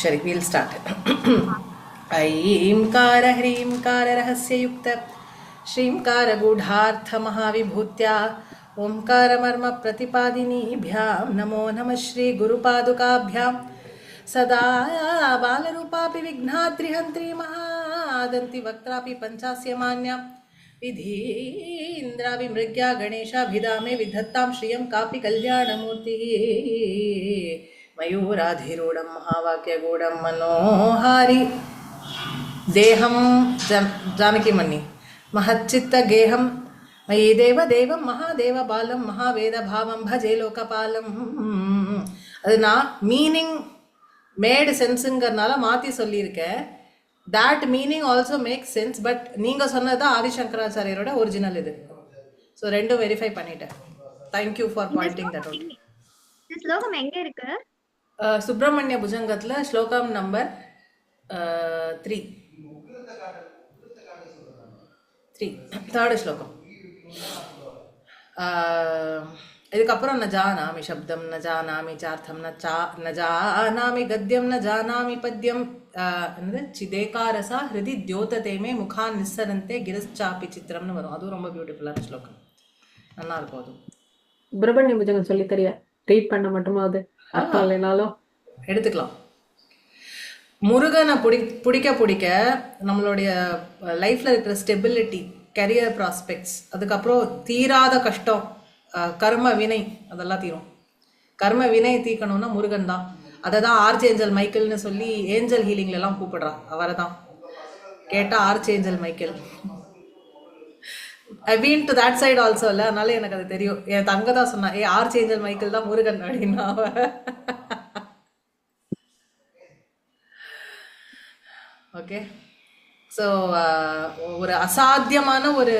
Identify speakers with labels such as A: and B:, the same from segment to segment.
A: Shari, we'll start. ऐंकार ह्रींकार रहस्ययुक्त श्रींकार गूढार्थ महाविभूत्या ओंकार मर्म प्रतिपादिनीभ्यां नमो नमः श्री गुरुपादुकाभ्यां सदा बालरूपापि विघ्नाद्रिहन्त्री महादन्ति वक्त्रापि पञ्चास्य मान्या विधीन्द्राभिमृग्या गणेशाभिधामे विधत्तां श्रियं कापि कल्याणमूर्तिः मयूराधिरूढं महावाक्यगूढं मनोहारि देहं जानकी मन्नी महच्चित्तगेहं मयि देवदेवं महादेवबालं महावेदभावं भजे लोकपालं அது நான் மீனிங் மேடு சென்ஸுங்கிறதுனால மாற்றி சொல்லியிருக்கேன். that meaning also makes sense, but நீங்கள் சொன்னது தான் ஆதிசங்கராச்சாரியரோட ஒரிஜினல் இது. ஸோ ரெண்டும் வெரிஃபை பண்ணிட்டேன். Thank you for pointing that out.
B: இந்த ஸ்லோகம் எங்க இருக்கு?
A: சுப்பிரமணிய புஜங்கத்தில் ஸ்லோகம் நம்பர் 3 தேர்டு ஸ்லோகம். இதுக்கப்புறம் ந ஜானாமி சப்தம் ந ஜானாமி சார்த்தம் ந ஜானாமி கத்யம் ந ஜானாமி பத்யம் சிதேகாரசா ஹிருதி தியோததேமே முகான் நிஸ்ஸரந்தே கிரஸ்சாப்பி சித்திரம்னு வரும். அதுவும் ரொம்ப பியூட்டிஃபுல்லான ஸ்லோகம், நல்லா இருக்கும். அதுவும்
C: சுப்பிரமணிய புஜங்கம் சொல்லி தெரிய ரீட் பண்ண மட்டுமாவது அர்த்தம் இல்லைனாலும்
A: எடுத்துக்கலாம். முருகனை பிடிக்க நம்மளுடைய லைஃப்பில் இருக்கிற ஸ்டெபிலிட்டி, கரியர் ப்ராஸ்பெக்ட்ஸ், அதுக்கப்புறம் தீராத கஷ்டம், கர்ம வினை, அதெல்லாம் தீரும். கர்ம வினை தீக்கணும்னா முருகன் தான். அதை தான் ஆர்ச் ஏஞ்சல் மைக்கேல்னு சொல்லி ஏஞ்சல் ஹீலிங்லலாம் கூப்பிடுறா. அவரை தான் கேட்டால் archangel Michael. I been to that side also இல்லை, அதனால எனக்கு அது தெரியும். என் தங்க தான் சொன்னா, ஆர்ச் ஏஞ்சல் மைக்கேல் தான் முருகன் அப்படின்னா. ஓகே, ஸோ ஒரு அசாத்தியமான ஒரு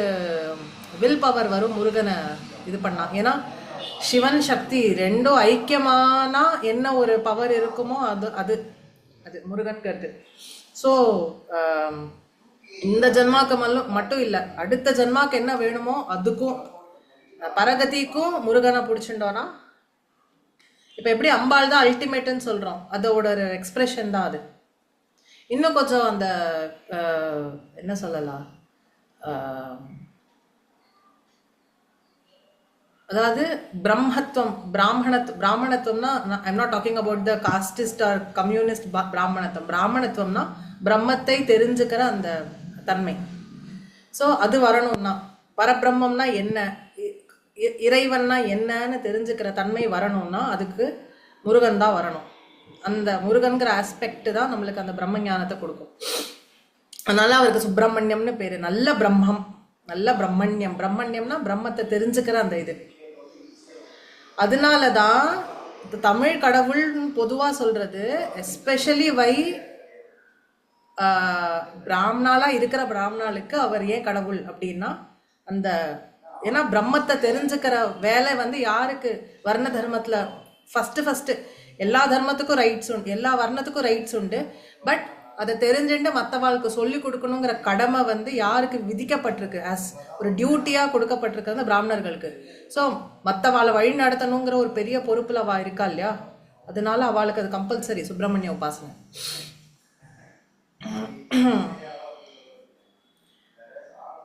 A: வில் பவர் வரும் முருகனை இது பண்ணா. ஏன்னா சிவன் சக்தி ரெண்டும் ஐக்கியமானா என்ன ஒரு பவர் இருக்குமோ அது அது அது முருகனுக்கு இருக்கு. ஸோ இந்த ஜென்மாக்கு மட்டும் இல்லை, அடுத்த ஜென்மாக்கு என்ன வேணுமோ அதுக்கும் பரகதிக்கும் முருகனை பிடிச்சிட்டோன்னா, இப்போ எப்படி அம்பாள் தான் அல்டிமேட்டுன்னு சொல்கிறோம், அதோட ஒரு எக்ஸ்பிரஷன் தான் அது. இன்னும் கொஞ்சம் அந்த என்ன சொல்லலாம், அதாவது பிரம்மத்துவம், பிராமணத்துவம்னா I'm not talking about the casteist or communist பிராமணத்துவம். பிராமணத்துவம்னா பிரம்மத்தை தெரிஞ்சுக்கிற அந்த தன்மை. ஸோ அது வரணும்னா, பரபிரம்மம்னா என்ன, இறைவன்னா என்னன்னு தெரிஞ்சுக்கிற தன்மை வரணும்னா அதுக்கு முருகன் தான் வரணும். அந்த முருகன்கிற ஆஸ்பெக்ட் தான் நம்மளுக்கு அந்த பிரம்ம ஞானத்தை கொடுக்கும். அதனால அவருக்கு சுப்பிரமணியம்னு பேரு. நல்ல பிரம்மம், நல்ல பிரம்மண்யம். பிரம்மண்யம்னா பிரம்மத்தை தெரிஞ்சுக்கிற அந்த இது. அதனாலதான் தமிழ் கடவுள் பொதுவா சொல்றது, எஸ்பெஷலி வை பிராமணாலா இருக்கிற பிராமணாளுக்கு அவர் ஏன் கடவுள் அப்படின்னா, அந்த ஏன்னா பிரம்மத்தை தெரிஞ்சுக்கிற வேலை வந்து யாருக்கு, வர்ண தர்மத்துல ஃபர்ஸ்ட் எல்லா தர்மத்துக்கும் ரைட்ஸ் உண்டு, எல்லா வர்ணத்துக்கும் ரைட்ஸ் உண்டு. பட் அதை தெரிஞ்சுட்டு மற்றவாளுக்கு சொல்லி கொடுக்கணுங்கிற கடமை வந்து யாருக்கு விதிக்கப்பட்டிருக்கு, ஆஸ் ஒரு டியூட்டியாக கொடுக்கப்பட்டிருக்கிறது பிராமணர்களுக்கு. ஸோ மற்றவாளை வழி நடத்தணுங்கிற ஒரு பெரிய பொறுப்பில் அவள் இருக்கா இல்லையா, அதனால அவளுக்கு அது கம்பல்சரி சுப்பிரமணிய உபாசனை.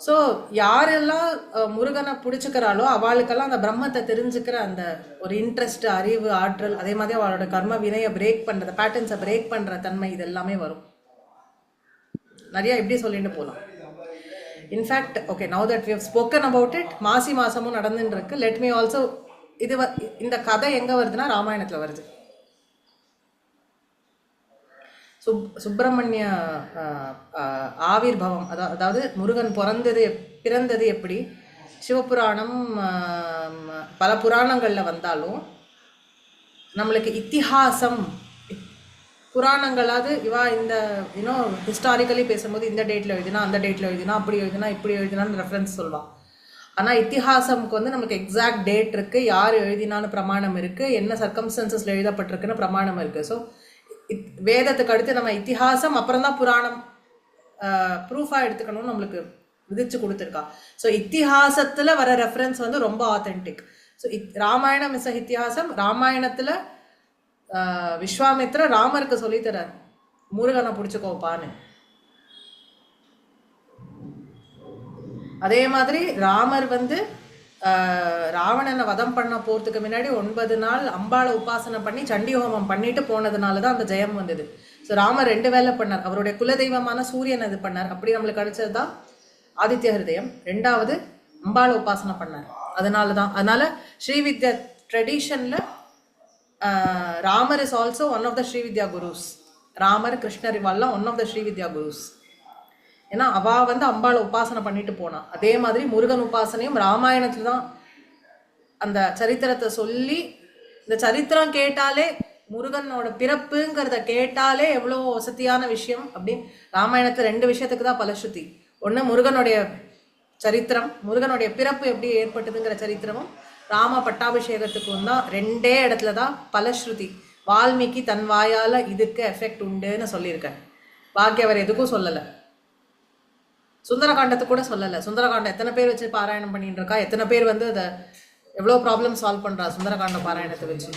A: ஸோ யாரெல்லாம் முருகனை பிடிச்சிக்கிறாளோ அவளுக்கெல்லாம் அந்த பிரம்மத்தை தெரிஞ்சுக்கிற அந்த ஒரு இன்ட்ரெஸ்ட், அறிவு, ஆற்றல், அதே மாதிரி அவளோட கர்ம வினையை பிரேக் பண்ணுறது, பேட்டர்ன்ஸை பிரேக் பண்ணுற தன்மை, இது எல்லாமே வரும். நிறையா இப்படி சொல்லிட்டு போகலாம். In fact okay, now that we have spoken about it, மாசி மாசமும் நடந்துட்டு இருக்கு. லெட் மீ ஆல்சோ, இது இந்த கதை எங்கே வருதுன்னா ராமாயணத்தில் வருது. சுப்பிரமணிய ஆவிர்பவம், அதாவது முருகன் பிறந்தது எப்படி, சிவபுராணம் பல புராணங்களில் வந்தாலும் நம்மளுக்கு இத்திஹாசம் புராணங்களாவது இவா இந்த இன்னும் ஹிஸ்டாரிக்கலி பேசும்போது இந்த டேட்டில் எழுதினா, அந்த டேட்டில் எழுதினா, அப்படி எழுதினா, இப்படி எழுதினான்னு ரெஃபரன்ஸ் சொல்லுவாள். ஆனால் இத்திஹாசம்க்கு வந்து நமக்கு எக்ஸாக்ட் டேட் இருக்குது, யார் எழுதினான்னு பிரமாணம் இருக்குது, என்ன சர்க்கம்ஸ்டன்சஸில் எழுதப்பட்டிருக்குன்னு பிரமாணம் இருக்குது. ஸோ வேதத்துக்கு அடுத்து நம்ம இத்திஹாசம் அப்புறம் தான் புராணம் ப்ரூஃபாக எடுத்துக்கணும்னு நம்மளுக்கு விதிச்சு கொடுத்துருக்கா. ஸோ இத்திஹாசத்தில் வர ரெஃபரன்ஸ் வந்து ரொம்ப authentic. So Ramayana is Itihasa. ராமாயணத்தில் விஸ்வாமித்ரா ராமருக்கு சொல்லித்தரார், முருகனை பிடிச்சிக்கோப்பான்னு. அதே மாதிரி ராமர் வந்து ராவணனை வதம் பண்ண போறதுக்கு முன்னாடி 9 நாள் அம்பாளை உபாசனை பண்ணி சண்டி ஹோமம் பண்ணிட்டு போனதுனால தான் அந்த ஜெயம் வந்தது. ஸோ ராமர் 2 வேலை பண்ணார். அவருடைய குலதெய்வமான சூரியன் இது பண்ணார். அப்படி நம்மளுக்கு கிடைச்சது தான் ஆதித்ய ஹிருதயம். 2வது அம்பாளை உபாசனை பண்ணார். அதனால ஸ்ரீவித்யா ட்ரெடிஷன்ல Ramar is also one of the Srividya gurus. Ramar Krishnar இவாள்லாம் one of the Srividya gurus. ஏன்னா அவ வந்து அம்பாளை உபாசனை பண்ணிட்டு போனா. அதே மாதிரி முருகன் உபாசனையும் ராமாயணத்துல தான் அந்த சரித்திரத்தை சொல்லி, இந்த சரித்திரம் கேட்டாலே முருகனோட பிறப்புங்கிறத கேட்டாலே எவ்வளோ வசதியான விஷயம் அப்படின்னு. ராமாயணத்துல 2 விஷயத்துக்கு தான் பலஸ்ருதி. ஒன்று முருகனுடைய சரித்திரம், முருகனுடைய பிறப்பு எப்படி ஏற்பட்டதுங்கிற சரித்திரமும், ராம பட்டாபிஷேகத்துக்கும் தான் 2 இடத்துல தான் பலஸ்ருதி. வால்மீகி தன் வாயால இதுக்கு எஃபெக்ட் உண்டுன்னு சொல்லியிருக்கார். பாக்கி அவர் எதுக்கும் சொல்லலை. சுந்தரகாண்டத்துக்கு கூட சொல்லலை. சுந்தரகாண்டம் எத்தனை பேர் வச்சு பாராயணம் பண்ணிட்டு இருக்கா, எத்தனை பேர் வந்து அதை எவ்வளோ ப்ராப்ளம் சால்வ் பண்ணுறா சுந்தரகாண்ட பாராயணத்தை வச்சு.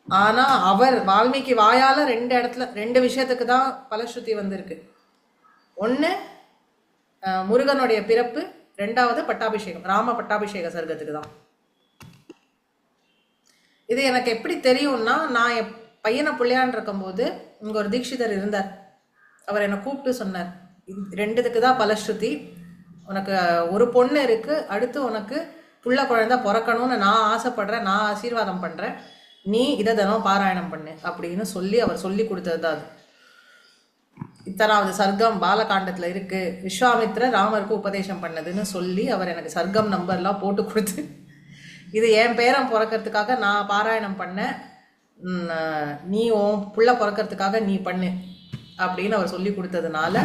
A: ஆனால் அவர் வால்மீகி வாயால் 2 இடத்துல 2 விஷயத்துக்கு தான் பலஸ்ருதி வந்திருக்கு. ஒன்று முருகனுடைய பிறப்பு, 2வது பட்டாபிஷேகம், ராம பட்டாபிஷேக சர்க்கத்துக்கு தான். இது எனக்கு எப்படி தெரியும்னா, நான் என் பையனை பிள்ளையான் இருக்கும்போது இங்கே ஒரு தீட்சிதர் இருந்தார். அவர் என்னை கூப்பிட்டு சொன்னார், 2த்துக்கு தான் பலஸ்ருதி. உனக்கு ஒரு பொண்ணு இருக்கு, அடுத்து உனக்கு புள்ள குழந்தை பிறக்கணும்னு நான் ஆசைப்படுறேன், நான் ஆசீர்வாதம் பண்ணுறேன், நீ இதை தினம் பாராயணம் பண்ணு அப்படின்னு சொல்லி அவர் சொல்லி கொடுத்தது தான் அது. இத்தனாவது சர்க்கம் பாலகாண்டத்தில் இருக்கு, விஸ்வாமித்ர ராமருக்கு உபதேசம் பண்ணதுன்னு சொல்லி அவர் எனக்கு சர்க்கம் நம்பர்லாம் போட்டு கொடுத்து, இது என் பேரன் பிறக்கிறதுக்காக நான் பாராயணம் பண்ணேன், நீ உன் புள்ள பிறக்கிறதுக்காக நீ பண்ணு அப்படின்னு அவர் சொல்லி கொடுத்ததுனால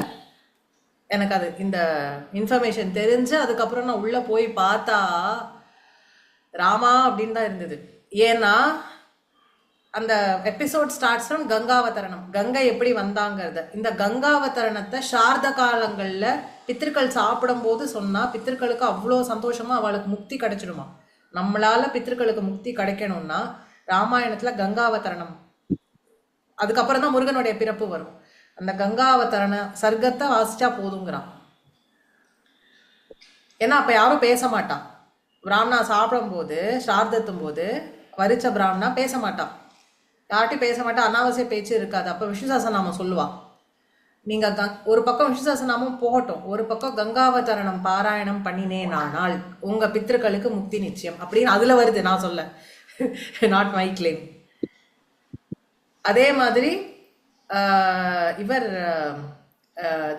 A: எனக்கு அது இந்த இன்ஃபர்மேஷன் தெரிஞ்சு அதுக்கப்புறம் நான் உள்ளே போய் பார்த்தா ராமா அப்படின்னு தான் இருந்தது. ஏன்னா அந்த எபிசோட் ஸ்டார்ட்ஸ் ஃப்ரம் கங்காவதரணம், கங்கை எப்படி வந்தாங்கிறத. இந்த கங்காவதரணத்தை சார்த காலங்களில் பித்திருக்கள் சாப்பிடும் போது சொன்னால் பித்திருக்களுக்கு அவ்வளோ சந்தோஷமாக அவளுக்கு முக்தி கிடைச்சிடுமா. நம்மளால பித்திருக்களுக்கு முக்தி கிடைக்கணும்னா ராமாயணத்தில் கங்காவதரணம், அதுக்கப்புறம் தான் முருகனுடைய பிறப்பு வரும். அந்த கங்காவதரண சர்க்கத்தை வாசிச்சா போதுங்கிறான். ஏன்னா அப்போ யாரும் பேச மாட்டான். பிராமணா சாப்பிடும் போது சார்தத்தும் போது வரிச்ச பிராமணா பேச மாட்டான், யார்ட்டையும் பேச மாட்டான், அனாவசிய பேச்சு இருக்காது. அப்போ விஷ்ணு சஹஸ்ரநாமம் சொல்லுவான். நீங்கள் ஒரு பக்கம் விஷ்ணு சஹஸ்ரநாமம் போகட்டும், ஒரு பக்கம் கங்காவதரணம் பாராயணம் பண்ணினேனானால் உங்கள் பித்திருக்களுக்கு முக்தி நிச்சயம் அப்படின்னு அதில் வருது. நான் சொல்ல, நாட் மை கிளைம். அதே மாதிரி இவர்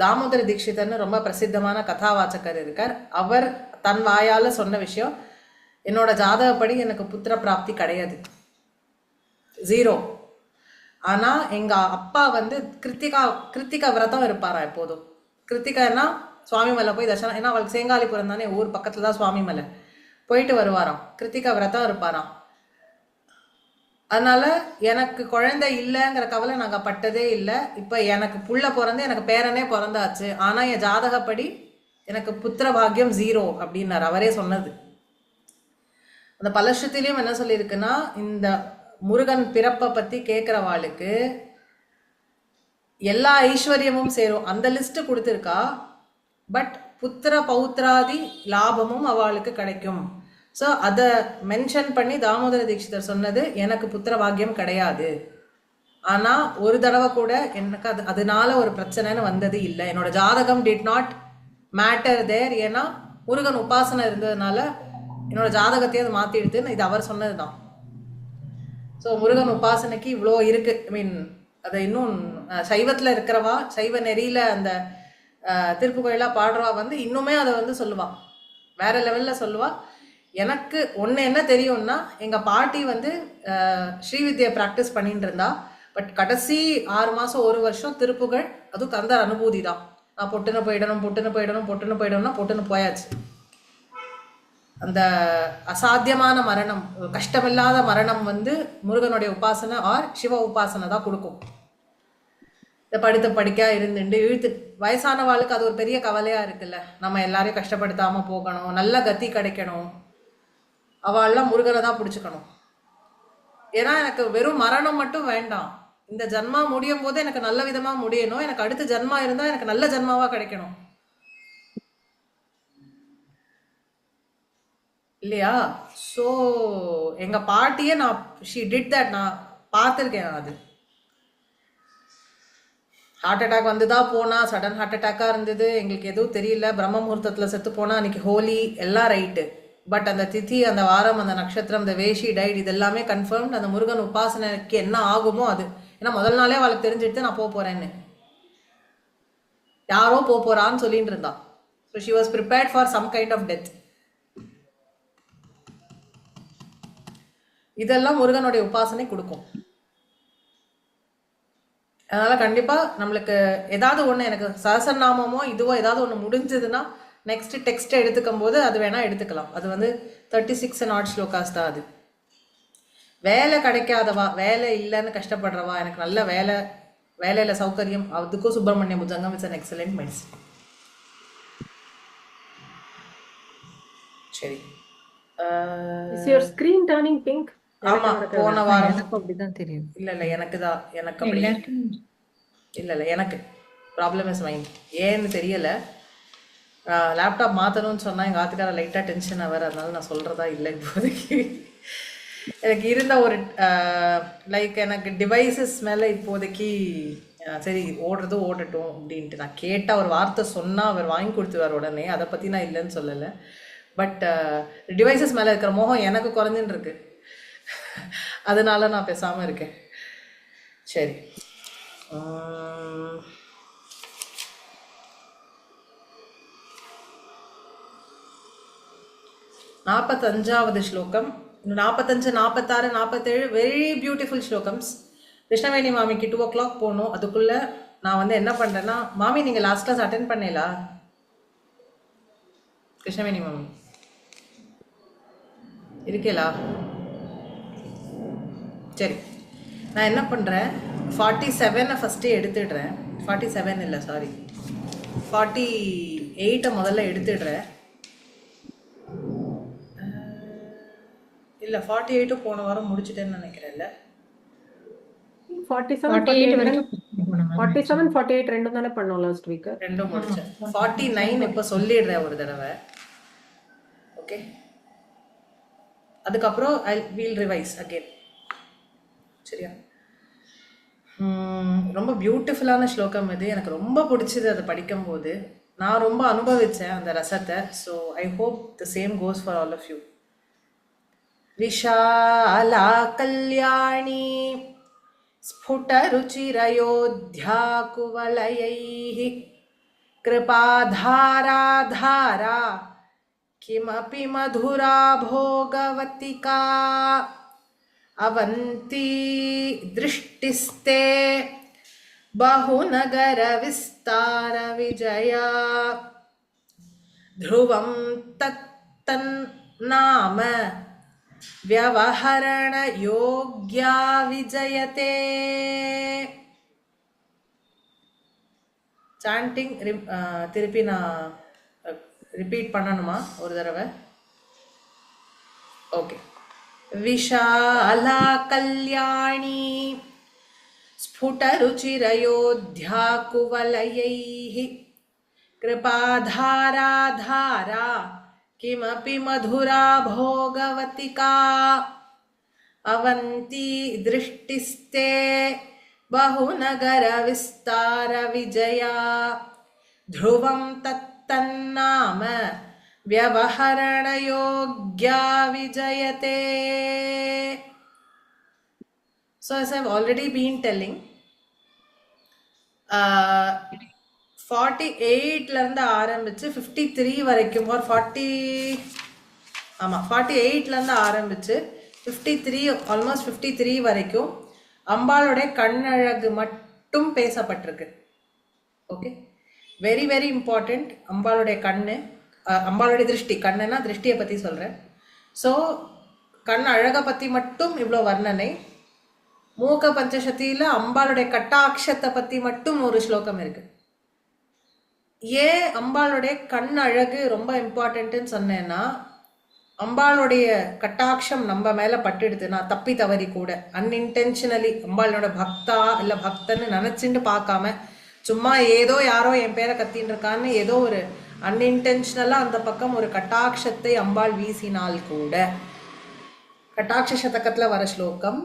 A: தாமோதர தீட்சிதர்னு ரொம்ப பிரசித்தமான கதாவாச்சகர் இருக்கார். அவர் தன் வாயால் சொன்ன விஷயம், என்னோட ஜாதகப்படி எனக்கு புத்திர பிராப்தி கிடையாது, 0. ஆனால் எங்கள் அப்பா வந்து கிருத்திகா விரதம் இருப்பாரா எப்போதும். கிருத்திகான்னா சுவாமி மலை போய் தர்சனம், ஏன்னா அவளுக்கு சேங்காலிபுரம் தானே ஊர், பக்கத்தில் தான் சுவாமி மலை, போயிட்டு வருவாராம். கிருத்திகா விரதம் இருப்பாராம். அதனால எனக்கு குழந்தை இல்லைங்கிற கவலை நாங்கள் பட்டதே இல்லை. இப்போ எனக்கு புள்ள பிறந்து எனக்கு பேரனே பிறந்தாச்சு, ஆனால் என் ஜாதகப்படி எனக்கு புத்திர பாக்கியம் 0 அப்படின்னார், அவரே சொன்னது. அந்த பலஸ்ருத்திலையும் என்ன சொல்லியிருக்குன்னா, இந்த முருகன் பிறப்பை பற்றி கேட்குறவாளுக்கு எல்லா ஐஸ்வர்யமும் சேரும், அந்த லிஸ்ட்டு கொடுத்துருக்கா. பட் புத்திர பௌத்ராதி லாபமும் அவளுக்கு கிடைக்கும். ஸோ அதை மென்ஷன் பண்ணி தாமோதர தீட்சிதர் சொன்னது, எனக்கு புத்திர பாக்கியம் கிடையாது, ஆனால் ஒரு தடவை கூட எனக்கு அதனால ஒரு பிரச்சனைன்னு வந்தது இல்லை. என்னோட ஜாதகம் டிட் நாட் மேட்டர் தேர், ஏன்னா முருகன் உபாசனை இருந்ததுனால என்னோட ஜாதகத்தையே அதை மாற்றிடுதுன்னு இது அவர் சொன்னது தான். ஸோ முருகன் உபாசனைக்கு இவ்வளோ இருக்குது. ஐ மீன் அதை இன்னும் சைவத்தில் இருக்கிறவா, சைவ நெறியில் அந்த திருப்புகழெலாம் பாடுறவா வந்து இன்னுமே அதை வந்து சொல்லுவாள், வேற லெவலில் சொல்லுவாள். எனக்கு ஒன்று என்ன தெரியும்னா, எங்கள் பாட்டி வந்து ஸ்ரீவித்யை ப்ராக்டிஸ் பண்ணிட்டு இருந்தா. பட் கடைசி 6 மாதம் 1 வருஷம் திருப்புகழ், அதுவும் கந்தர் அனுபூதி தான். நான் பொட்டுன்னு போயிடணும்னா போயாச்சு. அந்த அசாத்தியமான மரணம், கஷ்டமில்லாத மரணம் வந்து முருகனுடைய உபாசனை ஆர் சிவ உபாசனை தான் கொடுக்கும். இந்த படிக்கா இருந்துட்டு இழுத்து வயசானவாளுக்கு அது ஒரு பெரிய கவலையாக இருக்குல்ல, நம்ம எல்லாரையும் கஷ்டப்படுத்தாமல் போகணும், நல்ல கத்தி கிடைக்கணும், அவள்லாம் முருகனை தான் பிடிச்சிக்கணும். ஏன்னா எனக்கு வெறும் மரணம் மட்டும் வேண்டாம், இந்த ஜன்மா முடியும் போது எனக்கு நல்ல விதமா முடியணும், எனக்கு அடுத்த ஜன்மா இருந்தா எனக்கு நல்ல ஜன்மாவா கிடைக்கணும் இல்லையா? ஸோ எங்க பாட்டியே நான் ஷி டிட் தட், நான் பார்த்துருக்கேன். அது ஹார்ட் அட்டாக் வந்துதா போனா, சடன் ஹார்ட் அட்டாக்காக இருந்தது, எங்களுக்கு எதுவும் தெரியல. பிரம்ம முகூர்த்தத்தில் செத்து போனா, அன்னைக்கு ஹோலி எல்லாம் ரைட்டு. பட் அந்த திதி, அந்த வாரம், அந்த நட்சத்திரம், அந்த வேஷி டைட், இது எல்லாமே கன்ஃபார்ம்ட். அந்த முருகன் உபாசனைக்கு என்ன ஆகுமோ அது. ஏன்னா முதல் நாளே அவளுக்கு தெரிஞ்சுட்டு நான் போக போறேன்னு, யாரோ போக போறான்னு சொல்லிட்டு இருந்தா. So she was prepared for some kind of death. இதெல்லாம் முருகனுடைய உபாசனை கொடுக்கும். அதனால கண்டிப்பா நம்மளுக்கு ஏதாவது ஒன்று, எனக்கு சஹஸ்ரநாமமோ இதுவோ ஏதாவது ஒன்று முடிஞ்சதுன்னா நெக்ஸ்ட் டெக்ஸ்ட்டை எடுத்துக்கும் போது அது வேணா எடுத்துக்கலாம். அது வந்து 36 and odd ஸ்லோகாஸ் தான். அது வேலை கிடைக்காதவா, வேலை இல்லைன்னு கஷ்டப்படுறவா, எனக்கு நல்ல வேலையில சௌகரியம், அதுக்கும் Subramanya Bhujangam it's an excellent medicine. சரி,
C: is your screen turning pink?
A: ஆமா போன வாரம்
D: எனக்கு அப்படிதான் தெரியும்.
A: இல்ல எனக்கு அப்படி இல்ல எனக்கு ப்ராப்ளம் இஸ் மைண்ட், ஏன்னு தெரியல. லேப்டாப் மாற்றணும்னு சொன்னால் எங்கள் ஆத்துக்கார லைட்டாக டென்ஷன் ஆவார், அதனால நான் சொல்கிறதா இல்லை இப்போதைக்கு. எனக்கு இருந்த ஒரு லைக் எனக்கு டிவைசஸ் மேலே இப்போதைக்கு சரி ஓடுறது ஓடட்டும் அப்படின்ட்டு நான் கேட்டால் ஒரு வார்த்தை சொன்னால் அவர் வாங்கி கொடுத்துருவார் உடனே. அதை பற்றி நான் இல்லைன்னு சொல்லலை. பட் டிவைசஸ் மேலே இருக்கிற மோகம் எனக்கு குறைஞ்சுன்னு இருக்கு, அதனால நான் பேசாமல் இருக்கேன். சரி, 45வது ஸ்லோகம். 45, 46, 47 வெரி பியூட்டிஃபுல் ஸ்லோகம்ஸ். கிருஷ்ணவேணி மாமிக்கு 2 o'clock போகணும். அதுக்குள்ளே நான் வந்து என்ன பண்ணுறேன்னா, மாமி நீங்கள் லாஸ்ட் கிளாஸ் அட்டென்ட் பண்ணீங்களா? கிருஷ்ணவேணி மாமி இருக்கேலா? சரி, நான் என்ன பண்ணுறேன், 47 ஃபஸ்ட்டே எடுத்துடுறேன். 47 இல்லை சாரி, 48 முதல்ல எடுத்துடுறேன். இல்லை 48 போன வாரம் முடிச்சுட்டேன்னு நினைக்கிறேன்ல.
C: 47 48 ரெண்டும் தானே பண்ணோம் லாஸ்ட் வீக்.
A: ரெண்டும் முடிச்சேன். 49 இப்போ சொல்லிடுறேன் ஒரு தடவை. ஓகே, அதுக்கப்புறம் ஐ வில் ரிவைஸ் அகெயின். சரியா? ரொம்ப பியூட்டிஃபுல்லான ஸ்லோகம் இது. எனக்கு ரொம்ப பிடிச்சது அதை படிக்கும்போது. நான் ரொம்ப அனுபவித்தேன் அந்த ரசத்தை. So I hope the same goes for all of you. विशाला कल्याणी स्फुटरुचिरयोध्या कुवलयैः कृपाधारा धारा किमपि मधुरा भोगवतिका अवन्ती दृष्टिस्ते बहुनगरविस्तार विजया ध्रुवं तत्तन्नाम व्यवहरण योग्या विजयते. சாண்டிங் திருப்பி நான் ரிப்பீட் பண்ணணுமா ஒரு தடவை? ஓகே. விஷாலா கல்யாணி ஸ்புடருச்சிரயோத்யா குவலயைः कृपाधारा धारा किमपि मधुरा भोगवतिका अवन्ती दृष्टिस्ते बहुनगर विस्तार विजया ध्रुवं तत्तन्नाम व्यवहरण योग्या विजयते. So as I've already been telling, 48லேருந்து ஆரம்பித்து 53 வரைக்கும், ஒரு 48லேருந்து ஆரம்பித்து 53 ஆல்மோஸ்ட் 53 வரைக்கும் அம்பாளுடைய கண்ணழகு மட்டும் பேசப்பட்டிருக்கு. Okay, very very important. அம்பாளுடைய கண்ணு, அம்பாளுடைய திருஷ்டி, கண்ணுன்னா திருஷ்டியை பற்றி சொல்கிறேன். ஸோ கண் அழகை பற்றி மட்டும் இவ்வளோ வர்ணனை. மூக்க பஞ்சசதியில் அம்பாளுடைய கட்டாட்சத்தை பற்றி மட்டும் ஒரு ஸ்லோகம் இருக்குது. ஏன் அம்பாளுடைய கண் அழகு ரொம்ப இம்பார்ட்டன்ட்டுன்னு சொன்னேன்னா, அம்பாளுடைய கட்டாட்சம் நம்ம மேல பட்டுடுதுன்னா தப்பி தவறி கூட அன்இன்டென்ஷனலி அம்பாளோட பக்தா இல்ல பக்தன்னு நினைச்சுட்டு பார்க்காம சும்மா ஏதோ யாரோ என் பேரை கத்தின்னு இருக்கான்னு ஏதோ ஒரு அன்இன்டென்ஷனலா அந்த பக்கம் ஒரு கட்டாட்சத்தை அம்பாள் வீசினால் கூட கட்டாட்ச சதகத்துல வர ஸ்லோகம்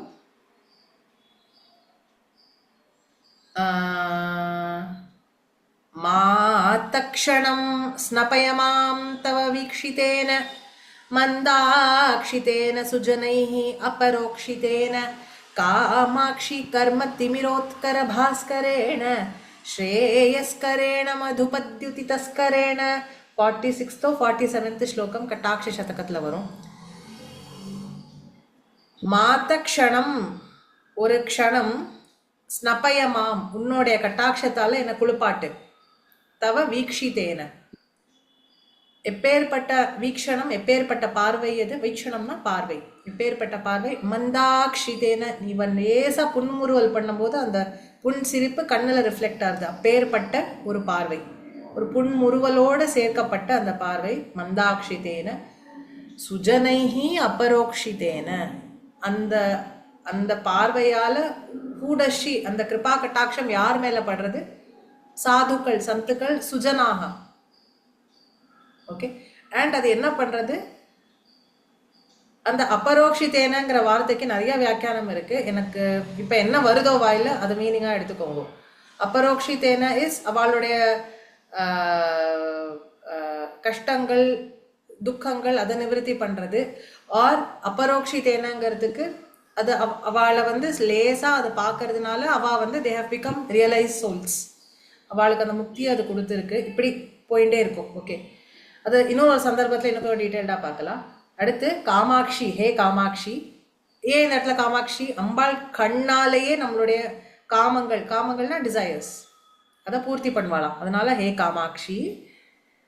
A: மாதக்ஷணம் ஸ்னபயமாம் தவ வீக்ஷிதேன மந்தாக்ஷிதேன சுஜனைः अपरोक्षितेन कामाक्षि कर्म तिमिरोत्कर भास्करेण श्रेयस्करेण मधुपद्युति तस्करेण 46th 47th ஸ்லோகம் கட்டாட்ச சதகத்துல வரும். மாத க்ஷணம் ஒரு க்ஷணம் ஸ்னபயமாம் உன்னுடைய கட்டாட்சத்தால என்ன குளிப்பாட்டு தவ வீக்ஷிதேன எப்பேற்பட்ட வீக்ஷணம் எப்பேற்பட்ட பார்வை எது வீக்ஷணம்னா பார்வை எப்பேற்பட்ட பார்வை மந்தாக்ஷிதேன இவன் லேசா புன்முறுவல் பண்ணும்போது அந்த புன் சிரிப்பு கண்ணில் ரிஃப்ளெக்ட் ஆகுது அப்பேற்பட்ட ஒரு பார்வை ஒரு புன்முறுவலோடு சேர்க்கப்பட்ட அந்த பார்வை மந்தாக்ஷிதேன சுஜனைஹி அபரோக்ஷிதேன அந்த அந்த பார்வையால கூடஷி அந்த கிருபா கட்டாட்சம் யார் மேல படுறது சாதுக்கள் சந்துக்கள் சுஜனாக ஓகே அண்ட் அது என்ன பண்றது அந்த அபரோக்ஷிதேனங்கிற வார்த்தைக்கு நிறைய வியாக்கியானம் இருக்கு எனக்கு இப்ப என்ன வருதோ வாயில அது மீனிங்கா எடுத்துக்கோங்க. அபரோக்ஷிதேன இஸ் அவளுடைய கஷ்டங்கள் துக்கங்கள் அதை நிவர்த்தி பண்றது ஆர் அபரோக்ஷிதேனங்கிறதுக்கு அது அவளை வந்து லேசா அதை பார்க்கறதுனால அவள் வந்து they have become realise souls அவளுக்கு அந்த முக்தியை அது கொடுத்துருக்கு. இப்படி போயிட்டே இருக்கும். ஓகே அது இன்னொரு சந்தர்ப்பத்தில் இன்னும் டீட்டெயில்டாக பார்க்கலாம். அடுத்து காமாட்சி ஹே காமாட்சி ஏன் இந்த இடத்துல காமாட்சி அம்பாள் கண்ணாலேயே நம்மளுடைய காமங்கள்னா டிசையர்ஸ் அதை பூர்த்தி பண்ணுவாளாம் அதனால ஹே காமாட்சி.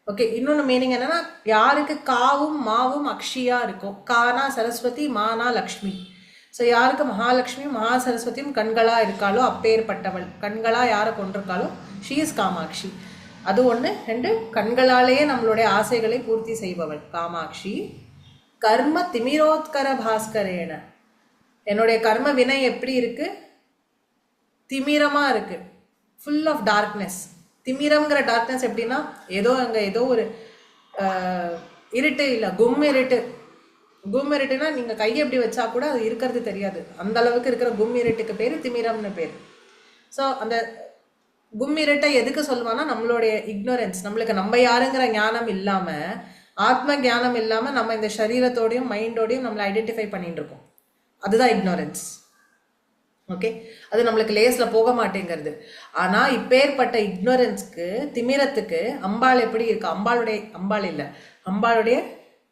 A: ஓகே இன்னொன்று மீனிங் என்னன்னா யாருக்கு காவும் மாவும் அக்ஷியா இருக்கும் கானா சரஸ்வதி மானா லக்ஷ்மி ஸோ யாருக்கு மகாலட்சுமி மகா சரஸ்வதியும் கண்களா இருக்காளோ அப்பேற்பட்டவள் கண்களா யாரை கொண்டிருக்காளோ ஷீ இஸ் காமாட்சி. அது ஒன்று. ரெண்டு கண்களாலேயே நம்மளுடைய ஆசைகளை பூர்த்தி செய்பவள் காமாட்சி. கர்ம திமிரோத்கர பாஸ்கரேன என்னுடைய கர்ம வினை எப்படி இருக்கு திமிரமா இருக்கு ஃபுல் ஆஃப் டார்க்னஸ். திமிரம்ங்கிற டார்க்னஸ் எப்படின்னா ஏதோ அங்கே ஏதோ ஒரு இருட்டு இல்லை கும் இருட்டுனா நீங்க கையை எப்படி வச்சா கூட அது இருக்கிறது தெரியாது அந்த அளவுக்கு இருக்கிற கும் இருட்டுக்கு பேரு திமிரம்னு பேர். ஸோ அந்த கும் இருட்டை எதுக்கு சொல்லுவான்னா நம்மளுடைய இக்னோரன்ஸ் நம்மளுக்கு நம்ம யாருங்கிற ஞானம் இல்லாம ஆத்ம ஞானம் இல்லாம நம்ம இந்த சரீரத்தோடையும் மைண்டோடையும் நம்மளை ஐடென்டிஃபை பண்ணிட்டு இருக்கோம். அதுதான் இக்னோரன்ஸ். ஓகே அது நம்மளுக்கு லேஸ்ல போக மாட்டேங்கிறது. ஆனா இப்பேற்பட்ட இக்னோரன்ஸ்க்கு திமிரத்துக்கு அம்பாள் எப்படி இருக்கு அம்பாளுடைய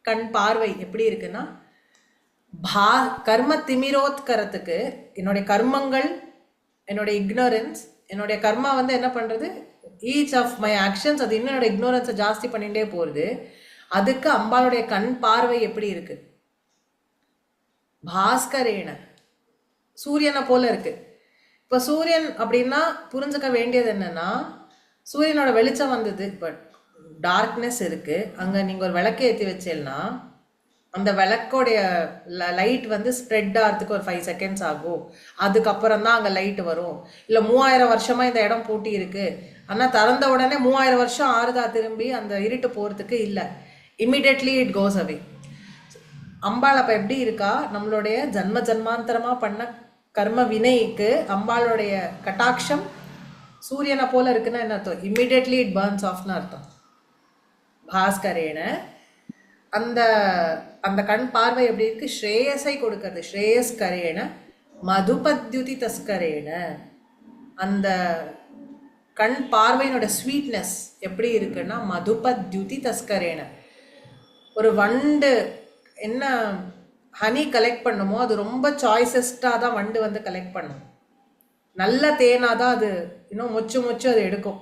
A: கண் பார்வை எப்படி இருக்குன்னா கர்ம திமிரோத்கரத்துக்கு என்னுடைய கர்மங்கள் என்னுடைய இக்னோரன்ஸ் என்னுடைய கர்மா வந்து என்ன பண்றது ஈச் ஆஃப் மை ஆக்ஷன்ஸ் அது இன்னும் என்னோட இக்னோரன்ஸை ஜாஸ்தி பண்ணிட்டே போகுது. அதுக்கு அம்பாளுடைய கண் பார்வை எப்படி இருக்கு பாஸ்கரேன சூரியனை போல இருக்கு. இப்போ சூரியன் அப்படின்னா புரிஞ்சுக்க வேண்டியது என்னன்னா சூரியனோட வெளிச்சம் வந்தது பட் டார்க்னஸ் இருக்கு. அங்கே நீங்கள் ஒரு விளக்கு ஏற்றி வச்சேன்னா அந்த விளக்கோடைய லைட் வந்து ஸ்ப்ரெட் ஆகிறதுக்கு ஒரு 5 seconds ஆகும். அதுக்கப்புறம் தான் அங்கே லைட் வரும். இல்லை 3000 வருஷமா இந்த இடம் பூட்டி இருக்கு ஆனால் திறந்த உடனே 3000 வருஷம் ஆறுதா திரும்பி அந்த இருட்டு போகிறதுக்கு இல்லை இம்மிடியட்லி இட் கோஸ் அவே. அம்பாள் அப்போ எப்படி இருக்கா நம்மளுடைய ஜன்மாந்தரமா பண்ண கர்ம வினைக்கு அம்பாளுடைய கட்டாட்சம் சூரியனை போல இருக்குன்னா என்ன அர்த்தம் இம்மிடியட்லி இட் பர்ன்ஸ் ஆஃப்னு அர்த்தம். பாஸ்கரேன அந்த அந்த கண் பார்வை எப்படி இருக்கு ஸ்ரேயஸை கொடுக்கறது ஸ்ரேயஸ்கரேன மதுபத்யுதி தஸ்கரேன அந்த கண் பார்வையினோட ஸ்வீட்னஸ் எப்படி இருக்குன்னா மதுபத்யுதி தஸ்கரேன ஒரு வண்டு என்ன ஹனி கலெக்ட் பண்ணுமோ அது ரொம்ப சாய்ஸஸ்டாக தான் வண்டு வந்து கலெக்ட் பண்ணும். நல்ல தேனாக தான் அது இன்னும் மொச்சு அது எடுக்கும்.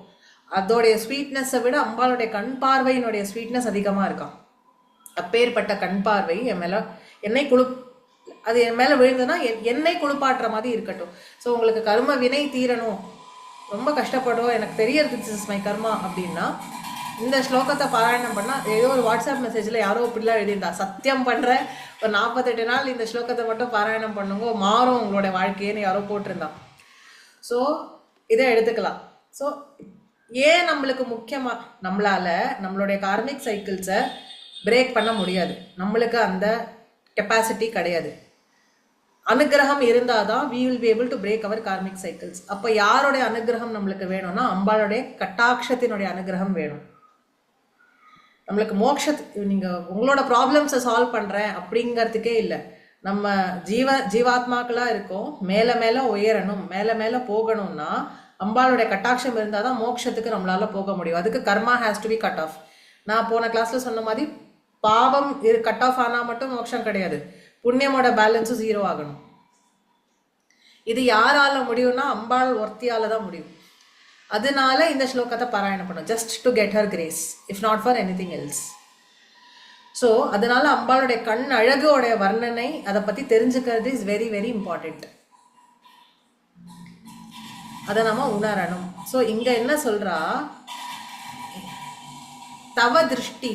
A: அதோடைய ஸ்வீட்னஸை விட அம்பாளுடைய கண் பார்வையினுடைய ஸ்வீட்னஸ் அதிகமாக இருக்கான். அப்பேற்பட்ட கண் பார்வை என் மேலே அது என் மேலே விழுந்ததுன்னா என்னை குளிப்பாட்டுற மாதிரி இருக்கட்டும். ஸோ உங்களுக்கு கர்ம வினை தீரணும் ரொம்ப கஷ்டப்படும் எனக்கு தெரியறது திஸ் இஸ் மை கர்மா அப்படின்னா இந்த ஸ்லோகத்தை பாராயணம் பண்ணா ஏதோ ஒரு வாட்ஸ்அப் மெசேஜ்ல யாரோ இப்படிலாம் எழுதியிருந்தா, சத்தியம் பண்ற ஒரு 48 நாள் இந்த ஸ்லோகத்தை மட்டும் பாராயணம் பண்ணுங்க, மாறும் உங்களோட வாழ்க்கையேன்னு யாரோ போட்டிருந்தா. ஸோ இதை எடுத்துக்கலாம். ஸோ ஏன் நம்மளுக்கு முக்கியமா நம்மளால நம்மளுடைய கார்மிக் சைக்கிள்ஸை பிரேக் பண்ண முடியாது, நம்மளுக்கு அந்த கெப்பாசிட்டி கிடையாது. அனுகிரகம் இருந்தாதான் we will be able to break our karmic cycles. அப்போ யாருடைய அனுகிரகம் நம்மளுக்கு வேணும்னா அம்பாளுடைய கட்டாட்சத்தினுடைய அனுகிரகம் வேணும். நம்மளுக்கு நீங்க உங்களோட ப்ராப்ளம்ஸை சால்வ் பண்றேன் அப்படிங்கிறதுக்கே இல்லை, நம்ம ஜீவாத்மாக்களா இருக்கோம், மேல மேல உயரணும், மேல மேல போகணும்னா அம்பாளுடைய கட்டாட்சம் இருந்தாதான் மோட்சத்துக்கு நம்மளால போக முடியும். அதுக்கு karma has to be cut off. நான் போன கிளாஸ்ல சொன்ன மாதிரி பாவம் கட் ஆஃப் ஆனா மட்டும் மோட்சம் கிடையாது, புண்ணியமோட பேலன்ஸும் 0 ஆகணும். இது யாரால முடியும்னா அம்பாள் ஒருத்தியால தான் முடியும். அதனால இந்த ஸ்லோகத்தை பாராயணம் பண்ணும், just to get her grace, if not for anything else. So அதனால அம்பாளுடைய கண் அழகோடைய வர்ணனை அதை பத்தி தெரிஞ்சுக்கிறது இஸ் வெரி வெரி இம்பார்ட்டன்ட். அதை நம்ம உணரணும். ஸோ இங்க என்ன சொல்றா, தவ திருஷ்டி.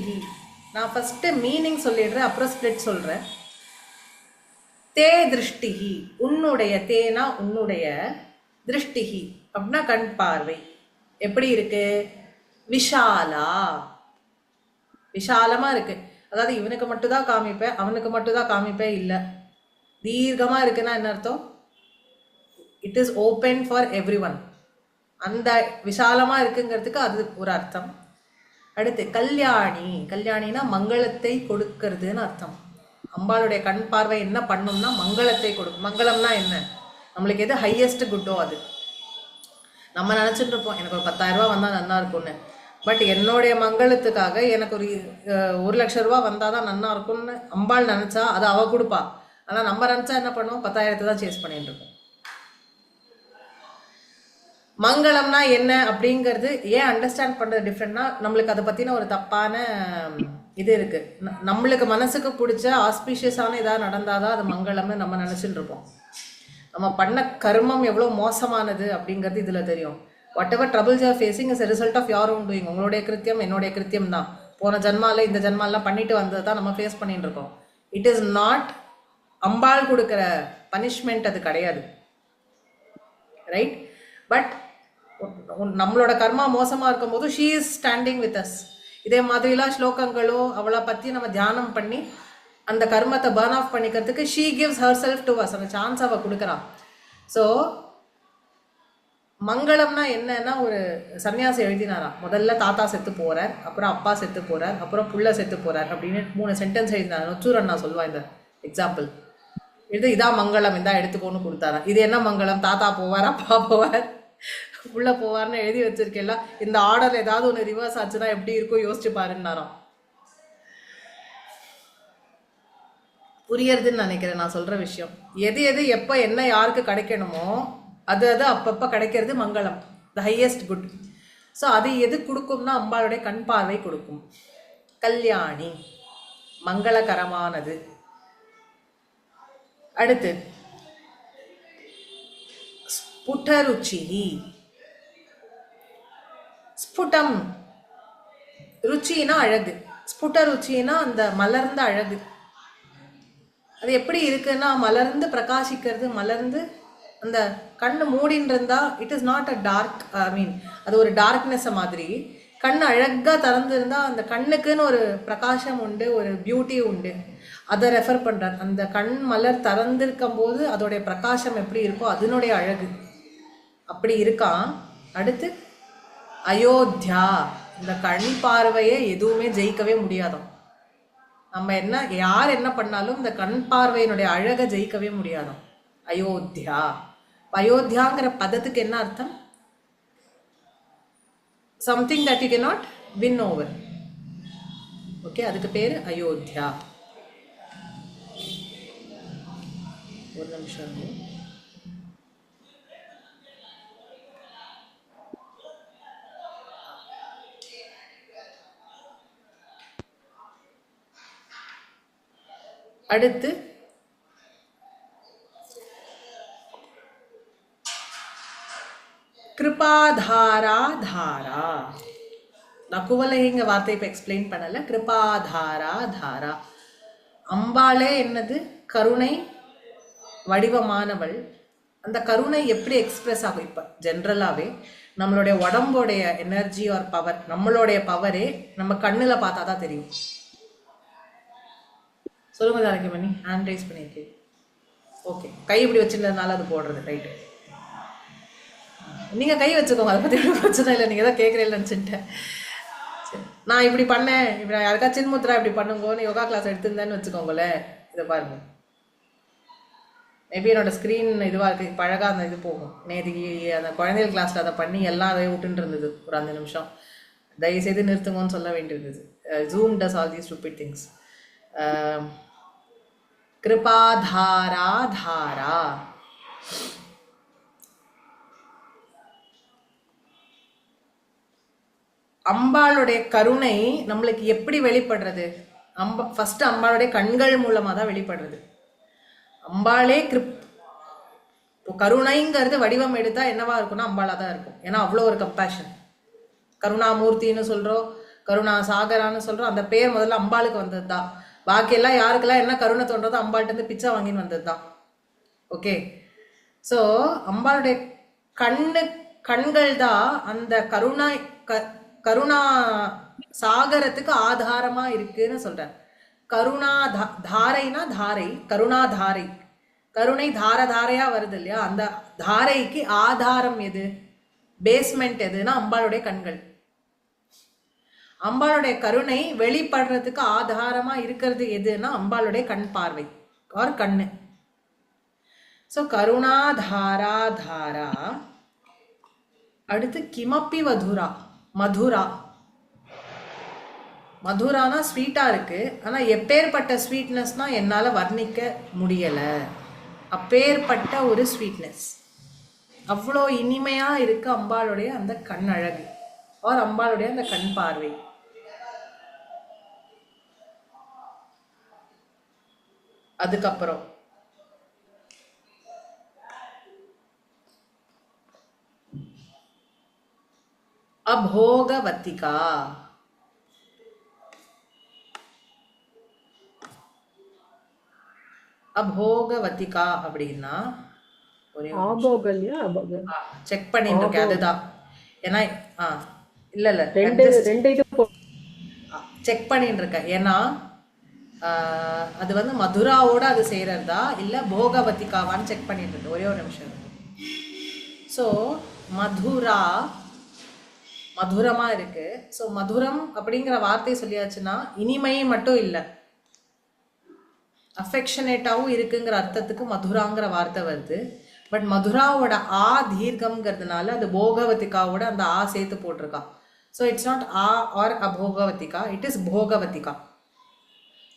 A: நான் ஃபர்ஸ்ட் மீனிங் சொல்லிடுறேன், அப்புறம் ஸ்பிளிட் சொல்றேன். தே திருஷ்டிகி, உன்னுடைய, தேனா உன்னுடைய, திருஷ்டிகி அப்படின்னா கண் பார்வை எப்படி இருக்கு, விஷாலா, விஷாலமா இருக்கு. அதாவது இவனுக்கு மட்டும் தான் காமிப்பேன், அவனுக்கு மட்டும் தான் காமிப்பேன் இல்லை, தீர்க்கமா இருக்குன்னா என்ன அர்த்தம், it is open for every one. அந்த விஷாலமா இருக்குங்கிறதுக்கு அது ஒரு அர்த்தம். அடுத்து கல்யாணி, கல்யாணினா மங்களத்தை கொடுக்கறதுன்னு அர்த்தம். அம்பாளுடைய கண் பார்வை என்ன பண்ணும்னா மங்களத்தை கொடுக்கும். மங்களம்னா என்ன, நம்மளுக்கு எது ஹையஸ்ட் குட்டோ அது. நம்ம நினச்சிட்டு இருப்போம் எனக்கு ஒரு 10,000 ரூபா வந்தால் நன்னா இருக்கும்னு, பட் என்னுடைய மங்களத்துக்காக எனக்கு ஒரு 1,00,000 ரூபா வந்தால் தான் நன்னா இருக்கும்னு அம்பாள் நினச்சா அது அவள் கொடுப்பா. ஆனால் நம்ம நினச்சா என்ன பண்ணுவோம், 10,000 தான் சேஸ் பண்ணிட்டு இருக்கோம். மங்களம்னா என்ன அப்படிங்கிறது ஏன் அண்டர்ஸ்டாண்ட் பண்ணுறது டிஃப்ரெண்ட்னா, நம்மளுக்கு அதை பற்றின ஒரு தப்பான இது இருக்கு. நம்மளுக்கு மனசுக்கு பிடிச்ச ஆஸ்பீஷியஸான இதாக நடந்தாதான் அது மங்களம்னு நம்ம நினச்சிட்டு இருப்போம். நம்ம பண்ண கர்மம் எவ்வளோ மோசமானது அப்படிங்கிறது இதில் தெரியும். Whatever troubles are facing is result of your own doing. உங்களுடைய கிருத்தியம் என்னுடைய கிருத்தியம் தான். போன ஜன்மால இந்த ஜன்மாலாம் பண்ணிட்டு வந்தது தான் நம்ம ஃபேஸ் பண்ணிட்டு இருக்கோம். இட் இஸ் நாட் அம்பாள் கொடுக்குற பனிஷ்மெண்ட், அது கிடையாது, ரைட்? பட் நம்மளோட கர்மா மோசமா இருக்கும் போது she is standing with us. இதே மாதிரிலாம் ஸ்லோகங்களோ அவளை பற்றி நம்ம தியானம் பண்ணி அந்த கர்மத்தை பர்ன் ஆஃப் பண்ணிக்கிறதுக்கு she gives her self to us, அந்த சான்ஸ் அவள் கொடுக்குறான். ஸோ மங்களம்னா என்னன்னா, ஒரு சன்னியாசி எழுதினாராம், முதல்ல தாத்தா செத்து போறார், அப்புறம் அப்பா செத்து போறார், அப்புறம் புள்ள செத்து போறார் அப்படின்னு 3 சென்டென்ஸ் எழுதினார். நொச்சூரன் நான் சொல்லுவா இந்த எக்ஸாம்பிள். இதான் மங்களம், இதான் எடுத்துக்கோன்னு கொடுத்தாராம். இது என்ன மங்களம், தாத்தா போவார், அப்பா போவார், உள்ள போவார்னு எழுதி வச்சிருக்கேல்ல, இந்த ஆர்டர் ஏதாவது ஒன்று ரிவர்ஸ் ஆச்சுன்னா எப்படி இருக்கும் யோசிச்சு பாருன்னாராம். புரியறதுன்னு நினைக்கிறேன் நான் சொல்ற விஷயம். எது எது எப்போ என்ன யாருக்கு கிடைக்கணுமோ அது அது அப்பப்போ கிடைக்கிறது மங்களம், த ஹையஸ்ட் குட். ஸோ அது எது கொடுக்கும்னா அம்பாளுடைய கண் பார்வை கொடுக்கும். கல்யாணி, மங்களகரமானது. அடுத்து ஸ்புடருச்சி, ஸ்புடம், ருச்சினா அழகு, ஸ்புடருச்சினா அந்த மலர்ந்த அழகு. அது எப்படி இருக்குன்னா மலர்ந்து பிரகாசிக்கிறது, மலர்ந்து அந்த கண்ணு மூடின்னு இருந்தா it is not a dark, I mean அது ஒரு டார்க்னஸ் மாதிரி. கண் அழகா திறந்துருந்தா அந்த கண்ணுக்குன்னு ஒரு பிரகாசம் உண்டு, ஒரு பியூட்டி உண்டு. அதை ரெஃபர் பண்றார். அந்த கண் மலர் திறந்திருக்கும் போது அதோடைய பிரகாசம் எப்படி இருக்கோ அதனுடைய அழகு அப்படி இருக்கான். அடுத்து அயோத்தியா, இந்த கண் பார்வையை எதுவுமே ஜெயிக்கவே முடியாதாம். நம்ம என்ன யார் என்ன பண்ணாலும் இந்த கண் பார்வையினுடைய அழகை ஜெயிக்கவே முடியாதாம். அயோத்தியா, அயோத்தியாங்கிற பதத்துக்கு என்ன அர்த்தம், something that you cannot win over. Okay, அதுக்கு பேரு அயோத்தியா. ஒரு நிமிஷம். அடுத்து கிருபாதாரா தாரா. நான் குவலகிங்க வார்த்தை இப்போ எக்ஸ்பிளைன் பண்ணல. கிருபாதாரா தாரா. அம்பாளே என்னது? கருணை வடிவமானவள். அந்த கருணை எப்படி எக்ஸ்பிரஸ் ஆகும்? இப்போ ஜென்ரலாகவே நம்மளுடைய உடம்போடைய எனர்ஜி ஆர் பவர், நம்மளுடைய பவரே நம்ம கண்ணில் பார்த்தா தான் தெரியும். சொல்லுங்க தாரகமணி, ஹேண்ட் ரைஸ் பண்ணியிருக்கேன். ஓகே, கை இப்படி வச்சுருந்ததுனால அது போடுறது. ரைட்டு, நீங்கள் கை வச்சுக்கோங்க, அதை பற்றி பிரச்சனை இல்லை. நீங்கள் தான் கேட்குறீங்கன்னு நினச்சிட்டேன். சரி, நான் இப்படி பண்ணேன், இப்படி நான் யாருக்கா சின்முத்ரா இப்படி பண்ணுங்கன்னு யோகா கிளாஸ் எடுத்திருந்தேன்னு வச்சுக்கோங்களேன். இதை பாருங்க, மேபி என்னோட ஸ்க்ரீன் இதுவாக இருக்குது, பழகாக அந்த இது போகும். நேற்றுக்கு அந்த குழந்தைகள் கிளாஸில் அதை பண்ணி எல்லாம் அதை விட்டுன்னு இருந்தது ஒரு 5 நிமிஷம். தயவுசெய்து நிறுத்துங்கன்னு சொல்ல வேண்டியிருந்தது. Zoom does all the stupid things. கிருபாதாரா தாரா. அம்பாளுடைய கருணை நம்மளுக்கு எப்படி வெளிப்படுறது? ஃபர்ஸ்ட் அம்பாளுடைய கண்கள் மூலமாக தான் வெளிப்படுறது. அம்பாளே இப்போ கருணைங்கிறது வடிவம் எடுத்தா என்னவா இருக்கும்னா அம்பாளா தான் இருக்கும். ஏன்னா அவ்வளோ ஒரு கம்பேஷன். கருணாமூர்த்தின்னு சொல்கிறோம், கருணா சாகரான்னு சொல்கிறோம். அந்த பேர் முதல்ல அம்பாளுக்கு வந்தது தான். பாக்கியெல்லாம் யாருக்கெல்லாம் என்ன கருணை தோன்றதோ அம்பாள்கிட்ட பிச்சை வாங்கின்னு வந்தது தான். ஓகே, ஸோ அம்பாளுடைய கண்கள் தான் அந்த கருணா சாகரத்துக்கு ஆதாரமா இருக்குன்னு சொல்றார். கருணா தாரைனா தாரை, கருணா தாரை, கருணை தாரையா வருது இல்லையா? அந்த தாரைக்கு ஆதாரம் எது, பேஸ்மெண்ட் எதுனா அம்பாளுடைய கண்கள். அம்பாளுடைய கருணை வெளிப்படுறதுக்கு ஆதாரமா இருக்கிறது எதுனா அம்பாளுடைய கண் பார்வை ஆர் கண்ணு. ஸோ கருணா தாரா தாரா. அடுத்து கிமப்பி மதுரா. மதுரானா ஸ்வீட்டா இருக்கு, ஆனா எப்பேற்பட்ட ஸ்வீட்னஸ்னா என்னால வர்ணிக்க முடியல. அப்பேற்பட்ட ஒரு ஸ்வீட்னஸ், அவ்வளோ இனிமையா இருக்கு அம்பாளுடைய அந்த கண் அழகு ஆர் அம்பாளுடைய அந்த கண் பார்வை. அதுக்கப்புறம் அபோகவத்திகா. அபோகவத்திகா அப்படின்னா செக் பண்ணிட்டு இருக்கேன். அதுதான் ஏன்னா இல்ல செக் பண்ணிட்டு இருக்கேன். ஏன்னா அது வந்து மதுராவோட அது செய்யறதா இல்ல போகவத்திகாவான்னு செக் பண்ணிட்டு இருக்கேன். ஒரே ஒரு நிமிஷம். ஸோ மதுரமா இருக்கு. ஸோ மதுரம் அப்படிங்கிற வார்த்தை சொல்லியாச்சுன்னா இனிமை மட்டும் இல்லை, அஃபெக்ஷனேட்டாவும் இருக்குங்கிற அர்த்தத்துக்கு மதுராங்கிற வார்த்தை வருது. பட் மதுராவோட ஆ தீர்க்கம்ங்கிறதுனால அது போகவத்திகாவோட அந்த ஆ சேர்த்து போட்டிருக்கா. So it's not a or அபோகவத்திகா, இட் இஸ் போகவத்திகா.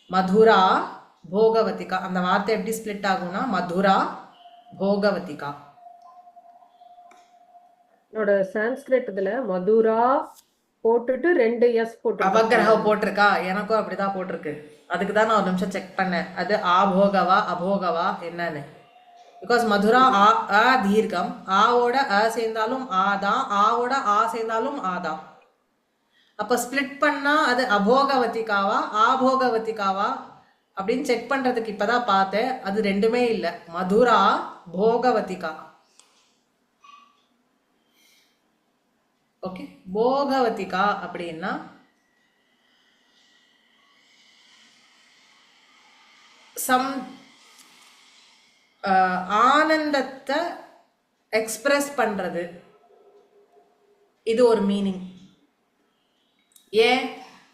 A: மதுரா போகவத்திகா. அந்த வார்த்தை எப்படி ஸ்பிளிட் ஆகும்னா மதுரா போகவத்திகா.
C: என்னோட சான்ஸ்கிரிட் இதுல மதுரா போட்டுட்டு 2 எஸ் போட்டு
A: அவகிரகம் போட்டிருக்கா. எனக்கும் அப்படிதான் போட்டிருக்கு. அதுக்கு தான் நான் ஒரு நிமிஷம் செக் பண்ணேன், அது ஆபோகவா அபோகவா என்னன்னு. பிகாஸ் மதுரா ஆ தீர்க்கம், ஆவோட அ சேர்ந்தாலும் ஆதான், ஆவோட ஆ சேர்ந்தாலும் ஆதான். அப்ப ஸ்பிளிட் பண்ணா அது அபோகவத்திகாவா ஆபோகவத்திகாவா அப்படின்னு செக் பண்றதுக்கு இப்பதான் பார்த்தேன். அது ரெண்டுமே இல்லை, மதுரா போகவத்திகா. ஓகே, போகவத்திகா அப்படின்னா சம் ஆனந்தத்தை எக்ஸ்பிரஸ் பண்றது, இது ஒரு மீனிங். ஏன்?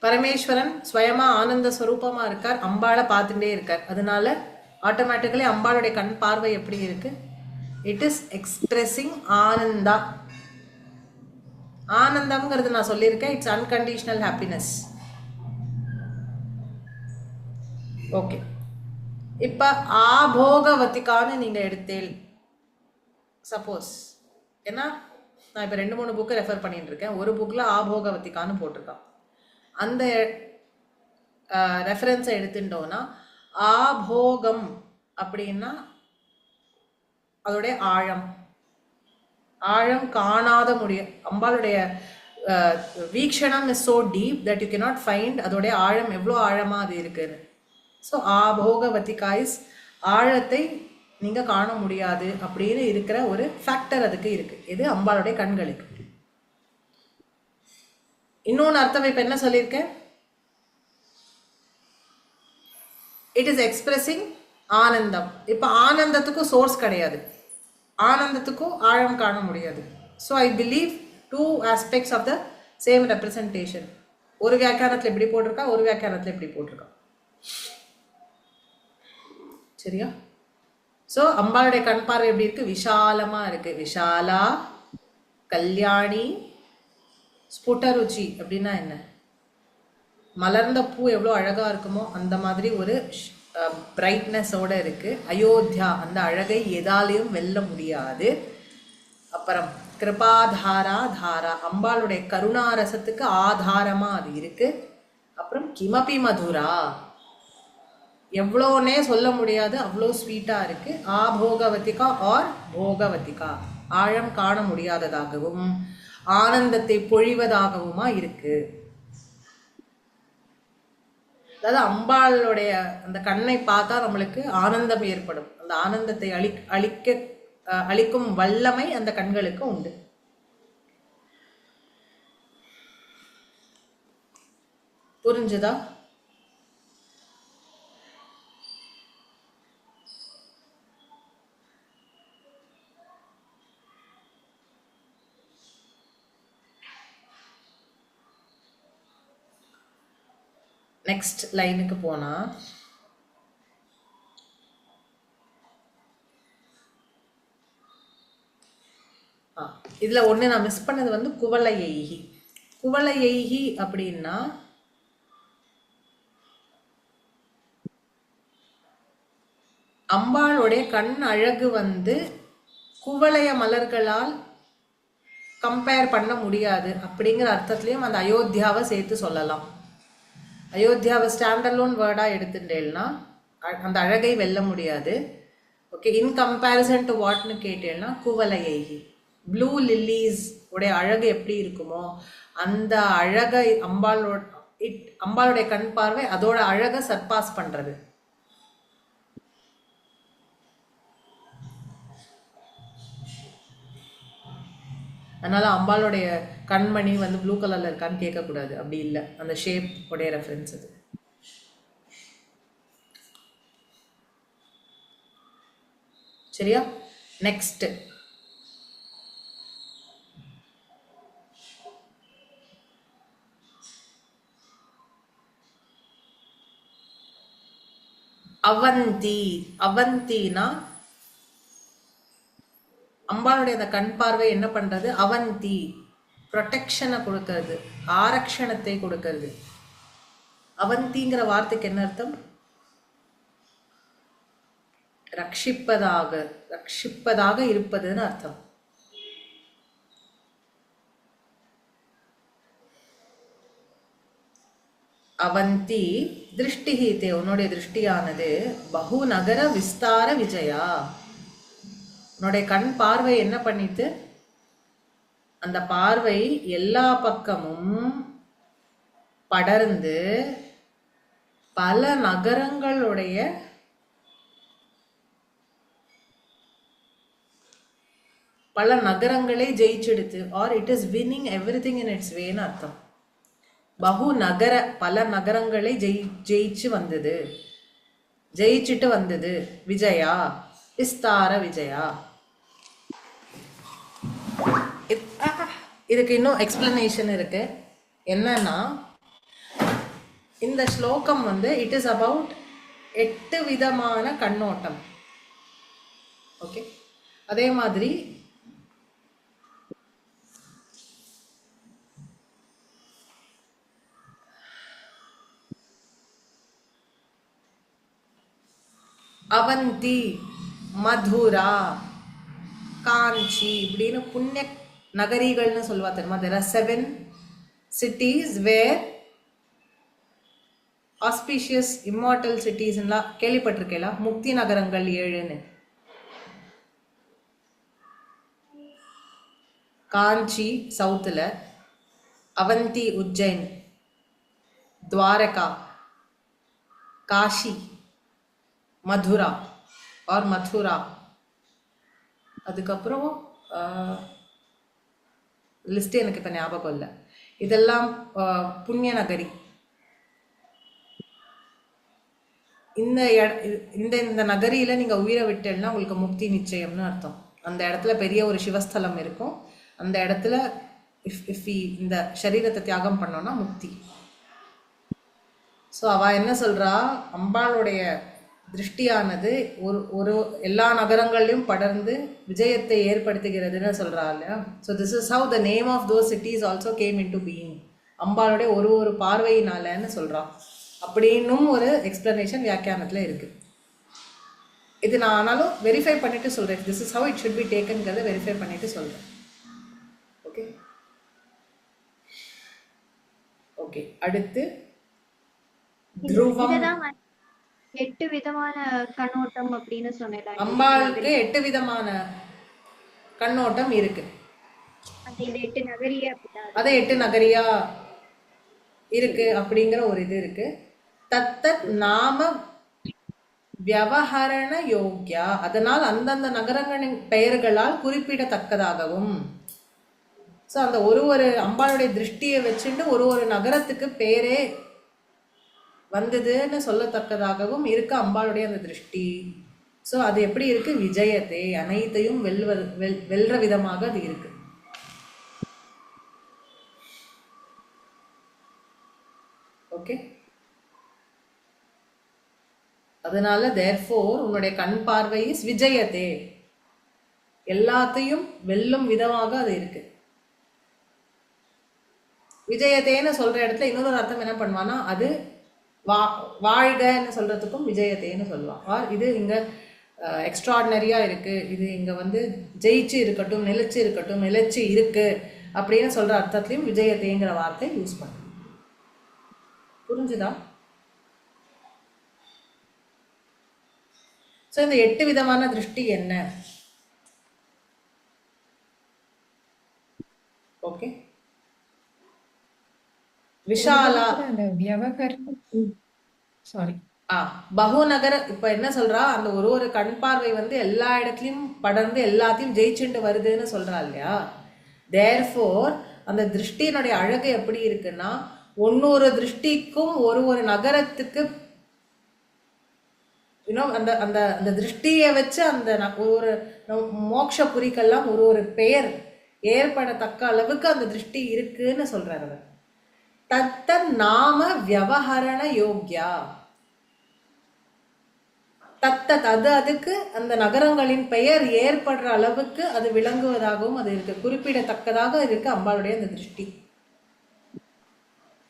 A: பரமேஸ்வரன் ஸ்வயமா ஆனந்த ஸ்வரூபமா இருக்கார், அம்பாளை பார்த்துட்டே இருக்கார். அதனால ஆட்டோமேட்டிக்கலி அம்பாளுடைய கண் பார்வை எப்படி இருக்கு? இட் இஸ் எக்ஸ்பிரஸிங் ஆனந்தா. ஆனந்தம்ங்கிறது நான் சொல்லியிருக்கேன், இட்ஸ் அன்கண்டிஷனல் ஹாப்பினஸ். ஓகே, இப்ப ஆபோகவத்திகான்னு நீங்க எடுத்தேல் சப்போஸ், ஏன்னா நான் இப்போ 2-3 புக்கு ரெஃபர் பண்ணிட்டு இருக்கேன். ஒரு புக்கில் ஆபோகவத்திகான்னு போட்டிருக்கான். அந்த ரெஃபரன்ஸை எடுத்துட்டோன்னா ஆபோகம் அப்படின்னா அதோடைய ஆழம் காணாத முடியும். அம்பாளுடைய வீக்ஷணம் is so deep that you cannot find அதோடைய ஆழம் எவ்வளோ ஆழமாக அது இருக்குன்னு. ஸோ ஆபோகவதிகா இஸ் ஆழத்தை நீங்கள் காண முடியாது அப்படின்னு இருக்கிற ஒரு ஃபேக்டர் அதுக்கு இருக்குது. இது அம்பாளுடைய கண்களுக்கு. இன்னொன்று அர்த்தம் இப்போ என்ன சொல்லியிருக்கேன்? இட் இஸ் எக்ஸ்பிரஸிங் ஆனந்தம். இப்போ ஆனந்தத்துக்கும் சோர்ஸ் கிடையாது, ஆனந்தத்துக்கும் ஆழம் காண முடியாது. So I believe two aspects of the same representation. ஒரு வியாக்கியானத்தில் இப்படி போட்டிருக்கா, ஒரு வியாக்கியானத்தில் இப்படி போட்டிருக்கா. சரியா? ஸோ அம்பாளுடைய கண் பார்வை எப்படி இருக்கு? விஷாலமாக இருக்கு. விஷாலா கல்யாணி ஸ்புடருச்சி அப்படின்னா என்ன? மலர்ந்த பூ எவ்வளோ அழகாக இருக்குமோ அந்த மாதிரி ஒரு பிரைட்னஸோடு இருக்குது. அயோத்தியா, அந்த அழகை எதாலையும் வெல்ல முடியாது. அப்புறம் கிருபாதாரா தாரா, அம்பாளுடைய கருணாரசத்துக்கு ஆதாரமாக அது இருக்குது. அப்புறம் கிமபி மதுரா, எவ்வளோனே சொல்ல முடியாது, அவ்வளோ ஸ்வீட்டாக இருக்குது. ஆபோகவதிகா ஆர் போகவதிகா, ஆழம் காண முடியாததாகவும் ஆனந்தத்தை பொழிவதாகவுமா இருக்குது. அதாவது அம்பாளுடைய அந்த கண்ணை பார்த்தா நம்மளுக்கு ஆனந்தம் ஏற்படும். அந்த ஆனந்தத்தை அளிக்கும் வல்லமை அந்த கண்களுக்கு உண்டு. புரிஞ்சுதா? நெக்ஸ்ட் லைனுக்கு போனா, இதுல ஒண்ணு நான் மிஸ் பண்ணது வந்து குவளையைகி. குவளையைகி அப்படின்னா அம்பாளுடைய கண் அழகு வந்து குவளைய மலர்களால் கம்பேர் பண்ண முடியாது அப்படிங்கிற அர்த்தத்திலையும் அந்த அயோத்தியாவை சேர்த்து சொல்லலாம். அயோத்தியாவை ஸ்டாண்டர்லோன் வேர்டாக எடுத்துட்டேன்னா அந்த அழகை வெல்ல முடியாது. ஓகே, இன் கம்பேரிசன் டு வாட்னு கேட்டேன்னா குவளையைகி. ப்ளூ லில்லிஸ் உடைய அழகு எப்படி இருக்குமோ அந்த அழகை அம்பாளுடைய கண் பார்வை அதோட அழகை சர்பாஸ் பண்ணுறது. அதனால அம்பாளுடைய கண்மணி வந்து ப்ளூ கலர்ல இருக்கான்னு கேட்கக்கூடாது, அப்படி இல்லை. அந்த ஷேப் உடைய ரெஃபரன்ஸ் அது. சரியா? நெக்ஸ்ட் அவந்தி. அவந்தினா அம்பாளுடைய அந்த கண் பார்வை என்ன பண்றது? அவந்தி, ப்ரொடெக்ஷனை கொடுக்கறது, ஆரக்ஷணத்தை கொடுக்கறது. அவந்திங்கிற வார்த்தைக்கு என்ன அர்த்தம்? ரட்சிப்பதாக இருப்பதுன்னு அர்த்தம். அவந்தி திருஷ்டிஹீத்தே, உன்னுடைய திருஷ்டியானது பகு நகர விஸ்தார விஜயா, உன்னுடைய கண் பார்வை என்ன பண்ணிட்டு அந்த பார்வை எல்லா பக்கமும் படர்ந்து பல நகரங்களை ஜெயிச்செடுத்து, or it is winning everything in its வேன்னு அர்த்தம். பகு நகர, பல நகரங்களை ஜெயிச்சுட்டு வந்தது. விஜயா, விஸ்தார விஜயா. இதுக்கு இன்னும் எக்ஸ்பிளனேஷன் இருக்கு. என்னன்னா, இந்த ஸ்லோகம் வந்து இட் இஸ் அபவுட் 8 விதமான கண்ணோட்டம். ஓகே, அதே மாதிரி அவந்தி, மதுரா, காஞ்சி இப்படின்னு புண்ணிய நகரிகள்னு சொல்லுவா தெரியுமா? there are 7 cities where auspicious immortal cities எல்லாம் கேள்விப்பட்டிருக்கேளா? முக்தி நகரங்கள் 7ன்னு. காஞ்சி சவுத்தில், அவந்தி உஜ்ஜைன், துவாரகா, காஷி, மதுரா ஆர் மதுரா, அதுக்கப்புறம் லிஸ்ட் எனக்கு இப்போ ஞாபகம் இல்லை. இதெல்லாம் புண்ணிய நகரி. இந்த இந்த இந்த நகரியில் நீங்கள் உயிரை விட்டேன்னா உங்களுக்கு முக்தி நிச்சயம்னு அர்த்தம். அந்த இடத்துல பெரிய ஒரு சிவஸ்தலம் இருக்கும். அந்த இடத்துல இஃப் இந்த சரீரத்தை தியாகம் பண்ணோன்னா முக்தி. ஸோ அவள் என்ன சொல்கிறா, அம்பாளுடைய திருஷ்டியானது ஒரு எல்லா நகரங்கள்லையும் படர்ந்து விஜயத்தை ஏற்படுத்துகிறதுன்னு சொல்கிறா இல்லையா. So this is how the name of those cities also came into being. அம்பாளுடைய ஒரு பார்வையினாலன்னு சொல்கிறான். அப்படின்னும் ஒரு எக்ஸ்பிளனேஷன் வியாக்கியானத்தில் இருக்குது. இது நான் ஆனாலும் வெரிஃபை பண்ணிட்டு சொல்கிறேன். This is how it should be டேக்கன்கிறத வெரிஃபை பண்ணிட்டு சொல்கிறேன். Okay okay. அடுத்து துருவம்.
B: 8 விதமான கண்ணோட்டம் அப்படின்னு சொன்னேன்.
A: அம்பாளுக்கு 8 விதமான கண்ணோட்டம் இருக்கு.
B: அது 8 நகரியா
A: அது 8 நகரியா இருக்கு அப்படிங்கிற ஒரு இது இருக்கு. தத்தத் நாம வியவஹரண யோக்யா, அதனால் அந்தந்த நகரங்களின் பெயர்களால் குறிப்பிடத்தக்கதாகவும். ஸோ அந்த ஒரு அம்பாளுடைய திருஷ்டியை வச்சுட்டு ஒரு நகரத்துக்கு பேரே வந்ததுன்னு சொல்லத்தக்கதாகவும் இருக்கு அம்பாளுடைய அந்த திருஷ்டி. ஸோ அது எப்படி இருக்கு, விஜயத்தை அனைத்தையும் வெல்ற விதமாக அது இருக்கு. ஓகே. அதனால தேர்ஃபோர் உன்னுடைய கண் பார்வை விஜயத்தே, எல்லாத்தையும் வெல்லும் விதமாக அது இருக்கு. விஜயத்தேன்னு சொல்ற இடத்துல இன்னொரு அர்த்தம் என்ன பண்ணுவானா, அது வாழ்கன்னு சொல்றதுக்கும் விஜயத்தேன்னு சொல்லுவான். இது இங்க எக்ஸ்ட்ராடினரியா இருக்கு, இது இங்க வந்து ஜெயிச்சு இருக்கட்டும், நிலைச்சு இருக்கு அப்படின்னு சொல்ற அர்த்தத்திலையும் விஜயத்தேங்கிற வார்த்தை யூஸ் பண்ணு. புரிஞ்சுதா? ஸோ இந்த 8 விதமான திருஷ்டி என்ன? ஓகே. விஷாலா பகுநகர இப்ப என்ன சொல்றா, அந்த ஒரு கண் பார்வை வந்து எல்லா இடத்துலயும் படர்ந்து எல்லாத்தையும் ஜெயிச்சுட்டு வருதுன்னு சொல்றா இல்லையா. தேர்ஃபோர் அந்த திருஷ்டியினுடைய அழகு எப்படி இருக்குன்னா, ஒன்னொரு திருஷ்டிக்கும் ஒரு நகரத்துக்கு அந்த அந்த அந்த திருஷ்டியை வச்சு அந்த ஒரு மோட்சபுரிக்கெல்லாம் ஒரு பெயர் ஏற்படத்தக்க அளவுக்கு அந்த திருஷ்டி இருக்குன்னு சொல்றாரு அவர். தத்த நாம வியவஹரண யோக்யா, அதுக்கு அந்த நகரங்களின் பெயர் ஏற்படுற அளவுக்கு அது விளங்குவதாகவும் அது இருக்கு, குறிப்பிடத்தக்கதாக இருக்கு அம்பாளுடைய அந்த திருஷ்டி.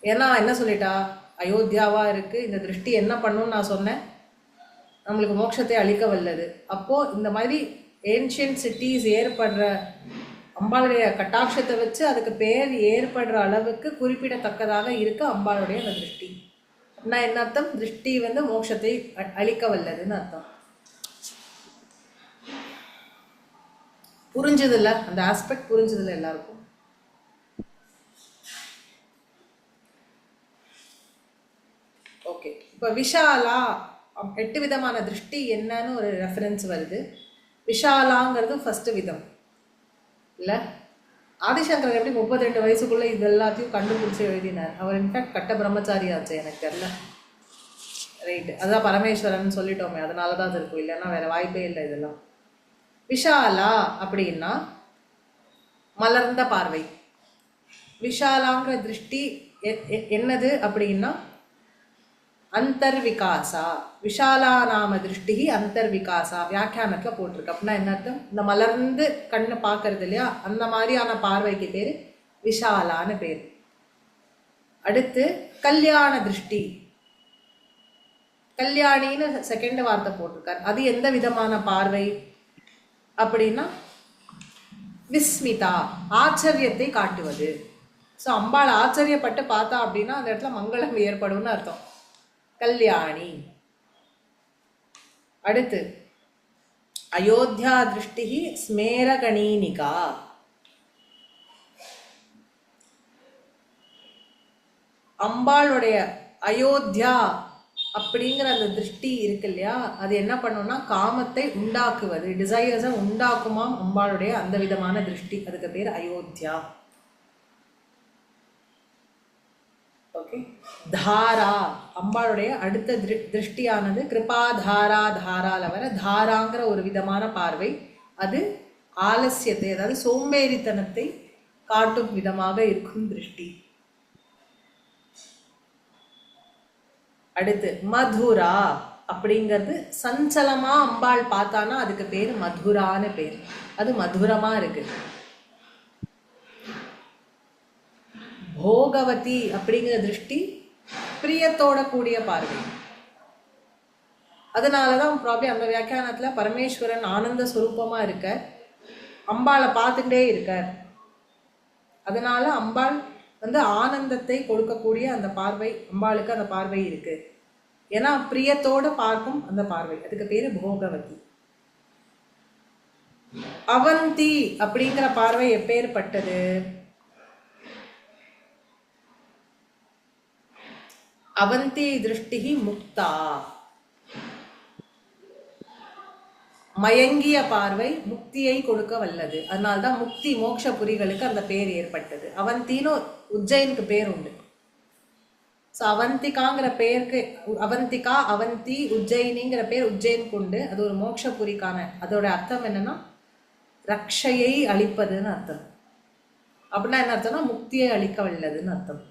A: ஏன்னா என்ன சொல்லிட்டா, அயோத்தியாவா இருக்கு, இந்த திருஷ்டி என்ன பண்ணும்னு நான் சொன்னேன், நம்மளுக்கு மோட்சத்தை அளிக்க வல்லது. அப்போ இந்த மாதிரி ஏன்ஷியன்ட் சிட்டிஸ் ஏற்படுற அம்பாளுடைய கட்டாட்சத்தை வச்சு அதுக்கு பேர் ஏற்படுற அளவுக்கு குறிப்பிடத்தக்கதாக இருக்கு அம்பாளுடைய அந்த திருஷ்டி. நான் என்ன அர்த்தம், திருஷ்டி வந்து மோட்சத்தை அளிக்க வல்லதுன்னு அர்த்தம். புரிஞ்சதில்ல, அந்த ஆஸ்பெக்ட் புரிஞ்சதில்ல எல்லாருக்கும். ஓகே. இப்போ விஷாலா 8 விதமான திருஷ்டி என்னன்னு ஒரு ரெஃபரன்ஸ் வருது. விஷாலாங்கிறது ஃபர்ஸ்ட் விதம் இல்லை. ஆதிசங்கரர் எப்படி 32 வயசுக்குள்ளே இது எல்லாத்தையும் கண்டுபிடிச்சி எழுதினார். அவர் இன்ஃபேக்ட் கட்ட பிரம்மச்சாரி ஆச்சு, எனக்கு தெரியல. ரைட்டு, அதுதான் பரமேஸ்வரன் சொல்லிட்டோமே, அதனால தான் அது இருக்கும், இல்லைன்னா வேற வாய்ப்பே இல்லை. இதெல்லாம் விஷாலா அப்படின்னா மலர்ந்த பார்வை. விஷாலாங்கிற திருஷ்டி என்னது அப்படின்னா அந்தர்விகாசா. விஷாலா நாம திருஷ்டி அந்தர்விகாசா வியாக்கியானத்தில் போட்டிருக்கு. அப்படின்னா என்ன அர்த்தம், இந்த மலர்ந்து கண்ணை பார்க்கறது இல்லையா, அந்த மாதிரியான பார்வைக்கு பேர் விஷாலான்னு பேர். அடுத்து கல்யாண திருஷ்டி, கல்யாணின்னு செகண்ட் வார்த்தை போட்டிருக்கார். அது எந்த விதமான பார்வை அப்படின்னா விஸ்மிதா, ஆச்சரியத்தை காட்டுவது. ஸோ அம்பாள் ஆச்சரியப்பட்டு பார்த்தா அப்படின்னா அந்த இடத்துல மங்களம் ஏற்படும்னு அர்த்தம், கல்யாணி. அடுத்து அயோத்தியா திருஷ்டி ஸ்மேரகணீனிகா. அம்பாளுடைய அயோத்தியா அப்படிங்கிற அந்த திருஷ்டி இருக்கு இல்லையா, அது என்ன பண்ணும்னா காமத்தை உண்டாக்குவது, டிசையர்ஸை உண்டாக்குமாம் அம்பாளுடைய அந்த விதமான திருஷ்டி. அதுக்கு பேர் அயோத்தியா. ஓகே. தாரா, அம்பாளுடைய அடுத்த திருஷ்டியானது கிருபாதாரா. தாரால வர தாராங்கிற ஒரு விதமான பார்வை, அது ஆலசியத்தை, அதாவது சோம்பேறித்தனத்தை காட்டும் விதமாக இருக்கும் திருஷ்டி. அடுத்து மதுரா அப்படிங்கிறது சஞ்சலமா அம்பாள் பார்த்தானா அதுக்கு பேர் மதுரான்னு பேர். அது மதுரமா இருக்கு. போகவதி அப்படிங்கிற திருஷ்டி பிரியத்தோட கூடிய பார்வை. அதனாலதான் ப்ராப்ளம் அந்த வியாக்கியானத்துல பரமேஸ்வரன் ஆனந்த ஸ்வரூபமா இருக்க, அம்பாளை பார்த்துட்டே இருக்கார். அதனால அம்பாள் ஆனந்தத்தை கொடுக்கக்கூடிய அந்த பார்வை, அம்பாளுக்கு அந்த பார்வை இருக்கு. ஏன்னா பிரியத்தோட பார்க்கும் அந்த பார்வை, அதுக்கு பேரு போகவதி. அவந்தி அப்படிங்கிற பார்வை எப்பேற்பட்டது? அவந்தி திருஷ்டி முக்தா, மயங்கிய பார்வை முக்தியை கொடுக்க வல்லது. அதனால்தான் முக்தி மோட்ச புரிகளுக்கு அந்த பேர் ஏற்பட்டது. அவந்தின்னு உஜ்ஜயினுக்கு பேர் உண்டு. ஸோ அவந்திகாங்கிற பேருக்கு அவந்திகா, அவந்தி, உஜ்ஜயினிங்கிற பேர் உஜ்ஜயினுக்கு உண்டு. அது ஒரு மோட்சபுரிக்கான, அதோட அர்த்தம் என்னன்னா ரக்ஷையை அளிப்பதுன்னு அர்த்தம். அப்படின்னா என்ன அர்த்தம்னா முக்தியை அளிக்க வல்லதுன்னு அர்த்தம்.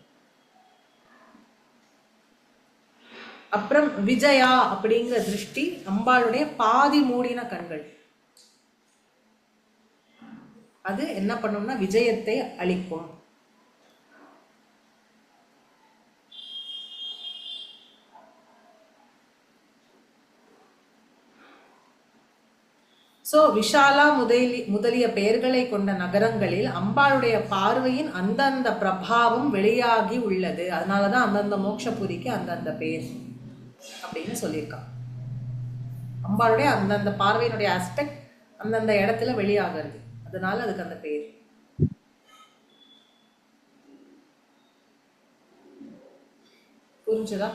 A: அப்புறம் விஜயா அப்படிங்கிற திருஷ்டி அம்பாளுடைய பாதி மூடின கண்கள். அது என்ன பண்ணும்னா விஜயத்தை அளிக்கும். சோ விஷாலா முதலிய பெயர்களை கொண்ட நகரங்களில் அம்பாளுடைய பார்வையின் அந்தந்த பிரபாவம் வெளியாகி உள்ளது. அதனாலதான் அந்தந்த மோட்சபுரிக்கு அந்தந்த பெயர் அப்படின்னு சொல்லியிருக்கான். அம்பாளுடைய அந்தந்த பார்வையினுடைய ஆஸ்பெக்ட் அந்தந்த இடத்துல வெளியாகிறது, அதனால அதுக்கு அந்த பேர். புரிஞ்சுதா?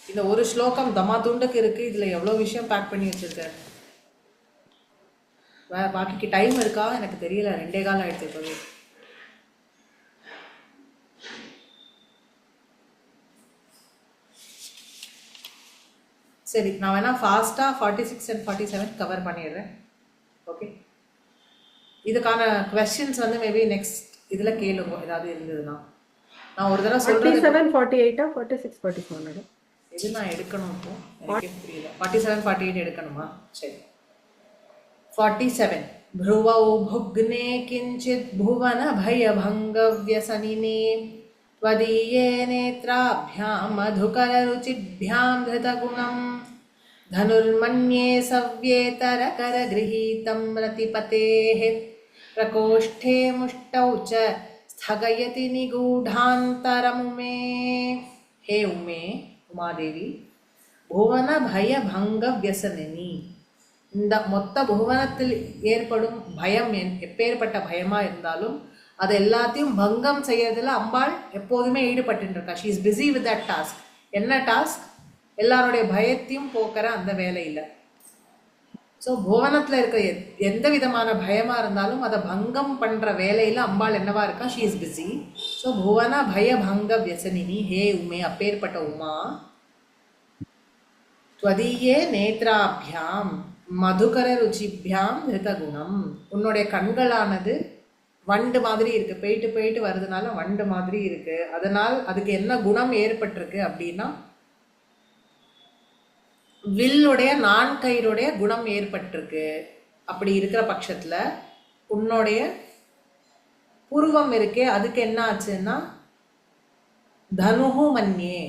A: இந்த ஒரு ஸ்லோகம் தமா துண்டுக்கு இருக்கு. இதுல எவ்வளவு விஷயம் பேக் பண்ணி வச்சிருக்க. பாக்கிக்கு டைம் இருக்கா எனக்கு தெரியல. 2 காலம் ஆயிடுச்சு இப்பவே. சரி, நான் வேணா ஃபாஸ்டா 46 and 47 கவர் பண்ணிடுறேன். ஓகே, இதுக்கான क्वेश्चंस மேபி நெக்ஸ்ட் இதுல கேளுங்க ஏதாவது இருந்ததுன்னா. நான் ஒரு தடவை சொல்றேன்.
C: 47 48 46 47
A: இது நான் எடுக்கணும். இப்போ எனக்கு புரியல. 47 48 எடுக்கணுமா? சரி. 47 भ्रुवौ भुग्ने किंचित् भुवन भयभंग व्यसनिने त्वदीये नेत्राभ्यां मधुकररुचिभ्यां धृतगुणं धनुर्मन्ये सव्येतरकरगृहीतं रतिपतेः प्रकोष्ठे मुष्टौ च स्थगयति निगूढान्तरमुमे. हे उमे, उमादेवी, भुवन भयभंग व्यसनिनी, இந்த மொத்த புவனத்தில் ஏற்படும் பயம் எப்பேற்பட்ட பயமா இருந்தாலும் அது எல்லாத்தையும் பங்கம் செய்யறதுல அம்பாள் எப்போதுமே ஈடுபட்டு இருக்கா. She is busy with that task. என்ன டாஸ்க்? எல்லாருடைய பயத்தையும் போக்குற அந்த வேலையில. ஸோ புவனத்துல இருக்க எந்த விதமான பயமா இருந்தாலும் அதை பங்கம் பண்ற வேலையில அம்பாள் என்னவா இருக்கா? She is busy. ஸோ புவன பய பங்க வியசனினி, ஹே உமே, அப்பேற்பட்ட உமா, त्वदीये நேத்ராபியாம் மதுகர ருச்சிபியாம் ஹிருதகுணம், உன்னுடைய கண்களானது வண்டு மாதிரி இருக்கு, போயிட்டு போயிட்டு வருதுனால வண்டு மாதிரி இருக்கு. அதனால் அதுக்கு என்ன குணம் ஏற்பட்டிருக்கு அப்படின்னா வில்லுடைய நான்கயிறுடைய குணம் ஏற்பட்டிருக்கு. அப்படி இருக்கிற பட்சத்துல உன்னுடைய புருவம் இருக்கே அதுக்கு என்ன ஆச்சுன்னா தனுஹு மன்யே,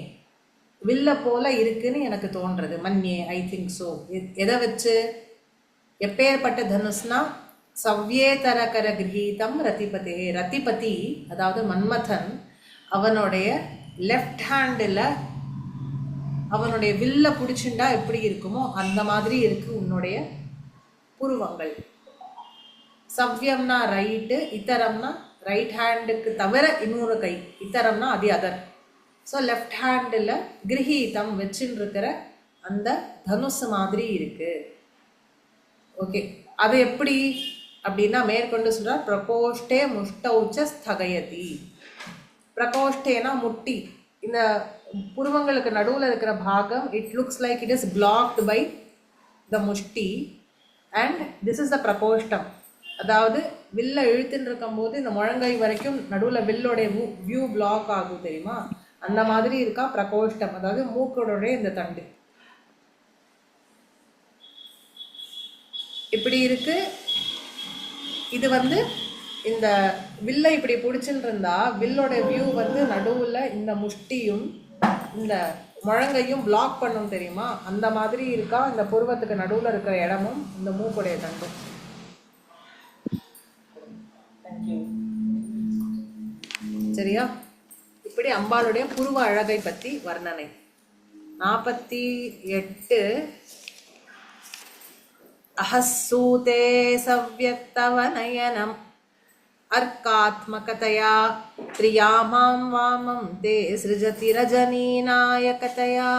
A: வில்ல போல இருக்குன்னு எனக்கு தோன்றது. மன்யே, ஐ திங்க் ஸோ. எதை வச்சு? எப்பேற்பட்ட தனுஷ்னா சவ்யேதரகர கிரகீதம் ரதிபதே. ரதிபதி அதாவது மன்மதன், அவனுடைய லெஃப்ட் ஹேண்டில் அவனுடைய வில்ல பிடிச்சுண்டா எப்படி இருக்குமோ அந்த மாதிரி இருக்கு உன்னுடைய புருவங்கள். சவ்யம்னா ரைட்டு, இத்தரம்னா ரைட் ஹேண்டுக்கு தவிர இன்னொரு கை, இத்தரம்னா அது அதர். ஸோ லெஃப்ட் ஹேண்டில் கிரகீதம் வச்சுன்னு இருக்கிற அந்த தனுசு மாதிரி இருக்கு. ஓகே, அது எப்படி அப்படின்னா மேற்கொண்டு சொல்றார், பிரகோஷ்டே முஷ்டௌச்ச ஸ்தகயதி. பிரகோஷ்டேனா முட்டி, இந்த புருவங்களுக்கு நடுவில் இருக்கிற பாகம், it looks like it is blocked by the முஷ்டி அண்ட் திஸ் இஸ் த பிரகோஷ்டம். அதாவது வில்ல இழுத்துன்னு இருக்கும்போது இந்த முழங்கை வரைக்கும் நடுவில் வில்லோடைய வியூ பிளாக் ஆகும் தெரியுமா, அந்த மாதிரி இருக்கா பிரகோஷ்டம். அதாவது மூக்கோடைய இந்த தண்டு இப்படி இருக்கு. இது இந்த வில்லை இப்படி பிடிச்சுட்டு இருந்தா வில்லோட வியூ நடுவில் இந்த முஷ்டியும் இந்த முழங்கையும் பிளாக் பண்ணும் தெரியுமா, அந்த மாதிரி இருக்கா இந்த புருவத்துக்கு நடுவில் இருக்கிற இடமும் இந்த மூக்குடைய தண்டும். சரியா? இப்படி அம்பாளுடைய புருவ அழகை பற்றி வர்ணனை. 48 அஹஸ்ஸூதே சவ்யக்தவநயனம் अर्कात्मकतया त्रियामां वामं ते सृजति रजनीनायकतया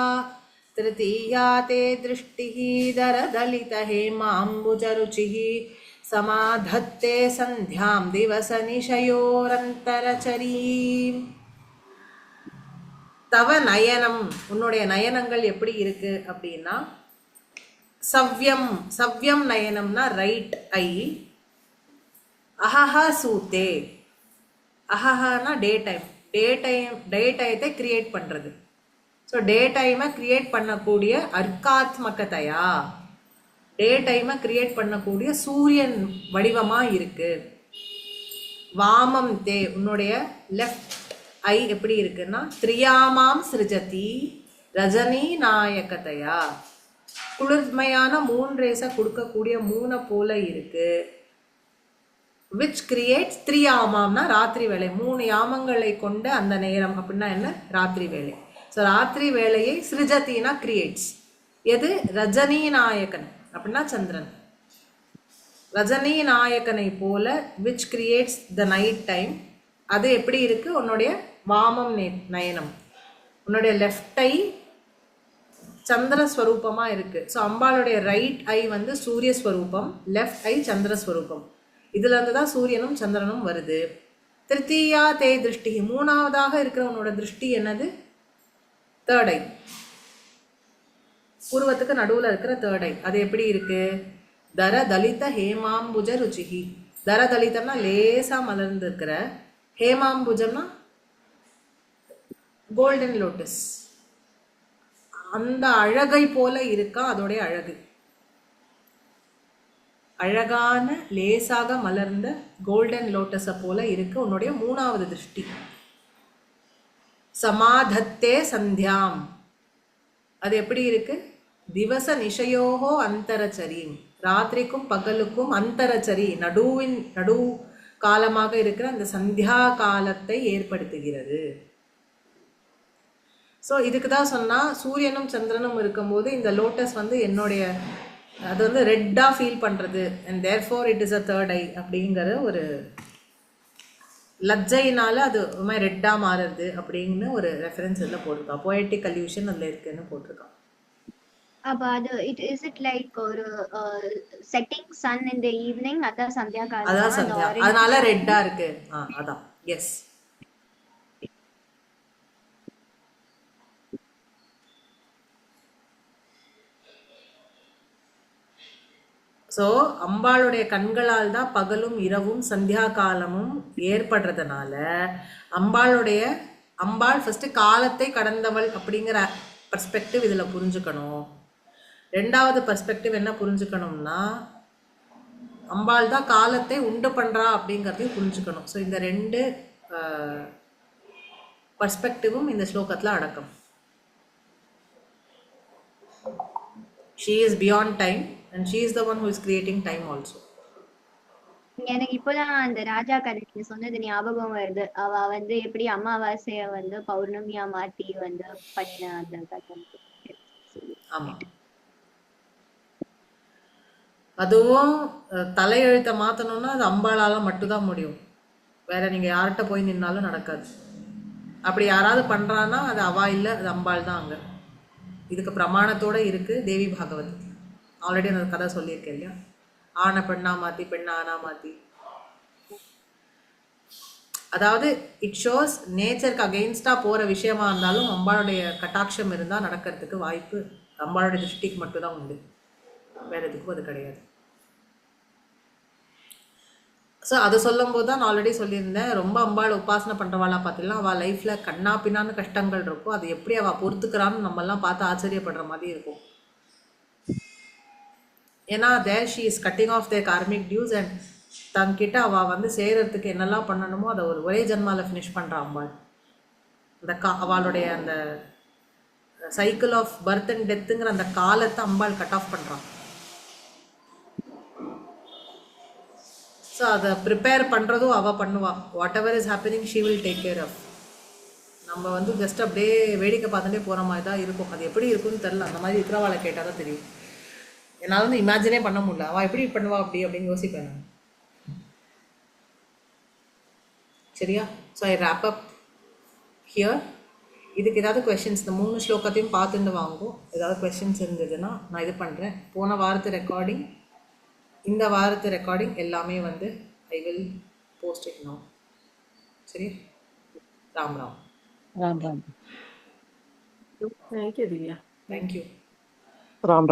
A: तृतीया ते दृष्टिः दरदलितहेमाम्बुजरुचिः समाधत्ते सन्ध्यां दिवसनिशयोरन्तरचरीं. தவ நயனம், உன்னுடைய நயனங்கள் எப்படி இருக்கு அப்படின்னா, சவ்யம், சவ்யம் நயனம்னா ரைட் ஐ. அஹஹா சூத்தே, அஹஹானா டே டைம், டே டைத்தை கிரியேட் பண்ணுறது. ஸோ டே டைமை கிரியேட் பண்ணக்கூடிய அர்க்காத்மகதையா, டே டைமை கிரியேட் பண்ணக்கூடிய சூரியன் வடிவமாக இருக்கு. வாமம் தே, உன்னுடைய லெஃப்ட் ஐ எப்படி இருக்குன்னா, திரியாமாம் சிருஜதி ரஜனி நாயகதையா, குளிர்மையான மூன்றேசை கொடுக்கக்கூடிய மூணை போல இருக்கு. விச் கிரியேட்ஸ் 3 யாமாம்னா ராத்திரி வேலை, 3 யாமங்களை கொண்ட அந்த நேரம் அப்படின்னா என்ன, ராத்திரி வேலை. ஸோ ராத்திரி வேலையை சிருஜத்தினா கிரியேட்ஸ். எது? ரஜனி நாயகன் அப்படின்னா சந்திரன். ரஜனி நாயகனை போல which creates the night time. அது எப்படி இருக்கு? உன்னுடைய வாமம் நயனம், உன்னுடைய லெஃப்ட் ஐ சந்திரஸ்வரூபமாக இருக்கு. ஸோ அம்பாளுடைய ரைட் ஐ சூரியஸ்வரூபம், லெஃப்ட் ஐ சந்திரஸ்வரூபம். இதுல இருந்து தான் சூரியனும் சந்திரனும் வருது. திருத்தீயா தே திருஷ்டி, மூணாவதாக இருக்கிறவனோட திருஷ்டி என்னது? தேர்ட் ஐ, பூர்வத்துக்கு நடுவில் இருக்கிற தேர்ட் ஐ. அது எப்படி இருக்கு? தர தலித ஹேமாம்புஜ ருச்சிகி. தர தலிதம்னா லேசா மலர்ந்து இருக்கிற, ஹேமாம்புஜம்னா கோல்டன் லோட்டஸ். அந்த அழகை போல இருக்கா அதோடைய அழகு. அழகான லேசாக மலர்ந்த கோல்டன் லோட்டஸை போல இருக்கு உன்னுடைய மூணாவது திருஷ்டி. சமாதத்தே சந்தியாம், அது எப்படி இருக்கு? திவச நிஷயோகோ அந்தரச்சரீம், ராத்திரிக்கும் பகலுக்கும் அந்தரச்சரி நடு காலமாக இருக்கிற அந்த சந்தியா காலத்தை ஏற்படுத்துகிறது. ஸோ இதுக்கு தான் சொன்னால், சூரியனும் சந்திரனும் இருக்கும்போது இந்த லோட்டஸ் என்னுடைய அது ரெட்டாக ஃபீல் பண்ணுறது, and therefore it is a third eye அப்படிங்கிற ஒரு லஜ்ஜையினால அது மாதிரி ரெட்டாக மாறுறது அப்படின்னு ஒரு ரெஃபரன்ஸ் இதில் போட்டிருக்கான். போயட்டிக் அல்யூஷன் அதில் இருக்குன்னு போட்டிருக்கான்.
B: அப்ப அது இஸ் இட் லைக் ஒரு setting sun in the evening, அதான் சந்தியா காலம்,
A: அதான் சந்தியா, அதனால ரெட்டா இருக்கு. அதான் எஸ். ஸோ அம்பாளுடைய கண்களால் தான் பகலும் இரவும் சந்தியா காலமும் ஏற்படுறதுனால அம்பாள் ஃபர்ஸ்ட் காலத்தை கடந்தவள் அப்படிங்கிற பர்ஸ்பெக்டிவ் இதில் புரிஞ்சுக்கணும். ரெண்டாவது பர்ஸ்பெக்டிவ் என்ன புரிஞ்சுக்கணும்னா, அம்பாள் தான் காலத்தை உண்டு பண்ணுறா அப்படிங்கிறதையும் புரிஞ்சுக்கணும். ஸோ இந்த ரெண்டு பர்ஸ்பெக்டிவும் இந்த ஸ்லோகத்தில் அடக்கம். She is beyond time and she is the one who is creating time also.
B: எனக்கு இப்போதான் அந்த ராஜா கதை சொன்னது ஞாபகம் வருது. அவ எப்படி அமாவாசைய பௌர்ணமியா மாத்தி பண்ணின அந்த கதை.
A: ஆமா, அதுவும் தலையெழுத்தை மாத்தணும்னா அது அம்பாளால மட்டும்தான் முடியும். வேற நீங்க யார்கிட்ட போய் நின்னாலும் நடக்காது. அப்படி யாராவது பண்றான்னா அது அவா இல்லை, அது அம்பாள் தான் அங்க. இதுக்கு பிரமாணத்தோட இருக்கு தேவி பாகவத். ஆல்ரெடி அந்த கதை சொல்லியிருக்கேன் இல்லையா, ஆனை பெண்ணா மாத்தி பெண்ணா ஆனா மாத்தி. அதாவது இட் ஷோஸ் நேச்சருக்கு அகெயின்ஸ்டா போற விஷயமா இருந்தாலும் அம்பாளுடைய கட்டாட்சம் இருந்தா நடக்கிறதுக்கு வாய்ப்பு அம்பாளுடைய திருஷ்டிக்கு மட்டும் தான் உண்டு, வேற எதுக்கும் அது கிடையாது. ஸோ அதை சொல்லும் போது தான் நான் ஆல்ரெடி சொல்லியிருந்தேன், ரொம்ப அம்பாள் உபாசனை பண்ணுறவாளா பார்த்தீங்கன்னா அவள் லைஃப்பில் கண்ணா பின்னான்னு கஷ்டங்கள் இருக்கும், அது எப்படி அவள் பொறுத்துக்கிறான்னு நம்மெல்லாம் பார்த்து ஆச்சரியப்படுற மாதிரி இருக்கும். ஏன்னா there she is cutting off their karmic dues and தங்கிட்ட அவள் வந்து செய்கிறதுக்கு என்னெல்லாம் பண்ணணுமோ அதை ஒரே ஜென்மாவில் ஃபினிஷ் பண்ணுறா அம்பாள். அந்த அவளுடைய அந்த சைக்கிள் ஆஃப் பர்த் அண்ட் டெத்துங்கிற அந்த காலத்தை அம்பாள் கட் ஆஃப் பண்ணுறான். ஸோ அதை ப்ரிப்பேர் பண்ணுறதும் அவள் பண்ணுவாள். Whatever is happening she will take care of. நம்ம வந்து ஜஸ்ட் அப்படியே வேடிக்கை பார்த்துட்டே போகிற மாதிரி தான் இருக்கும். அது எப்படி இருக்குன்னு தெரில, அந்த மாதிரி இருக்கிறவாளை கேட்டால் தான் தெரியும். என்னால் வந்து இமேஜினே பண்ண முடியல அவள் எப்படி பண்ணுவா அப்படின்னு யோசிப்பேன் நான். சரியா? So I rape up here. இதுக்கு ஏதாவது கொஷின்ஸ், இந்த 3 ஸ்லோகத்தையும் பார்த்துட்டு வாங்கும், ஏதாவது கொஷின்ஸ் இருந்ததுன்னா நான் இது பண்ணுறேன். போன வாரத்து ரெக்கார்டிங், இந்த வாரத்து ரெக்கார்டிங் எல்லாமே வந்து I will post it now. சரி, ராம் ராம்.
D: ராம் ராம்.
C: தேங்க்யூ திவ்யா.
A: தேங்க்யூ.
D: ராம் ராம்.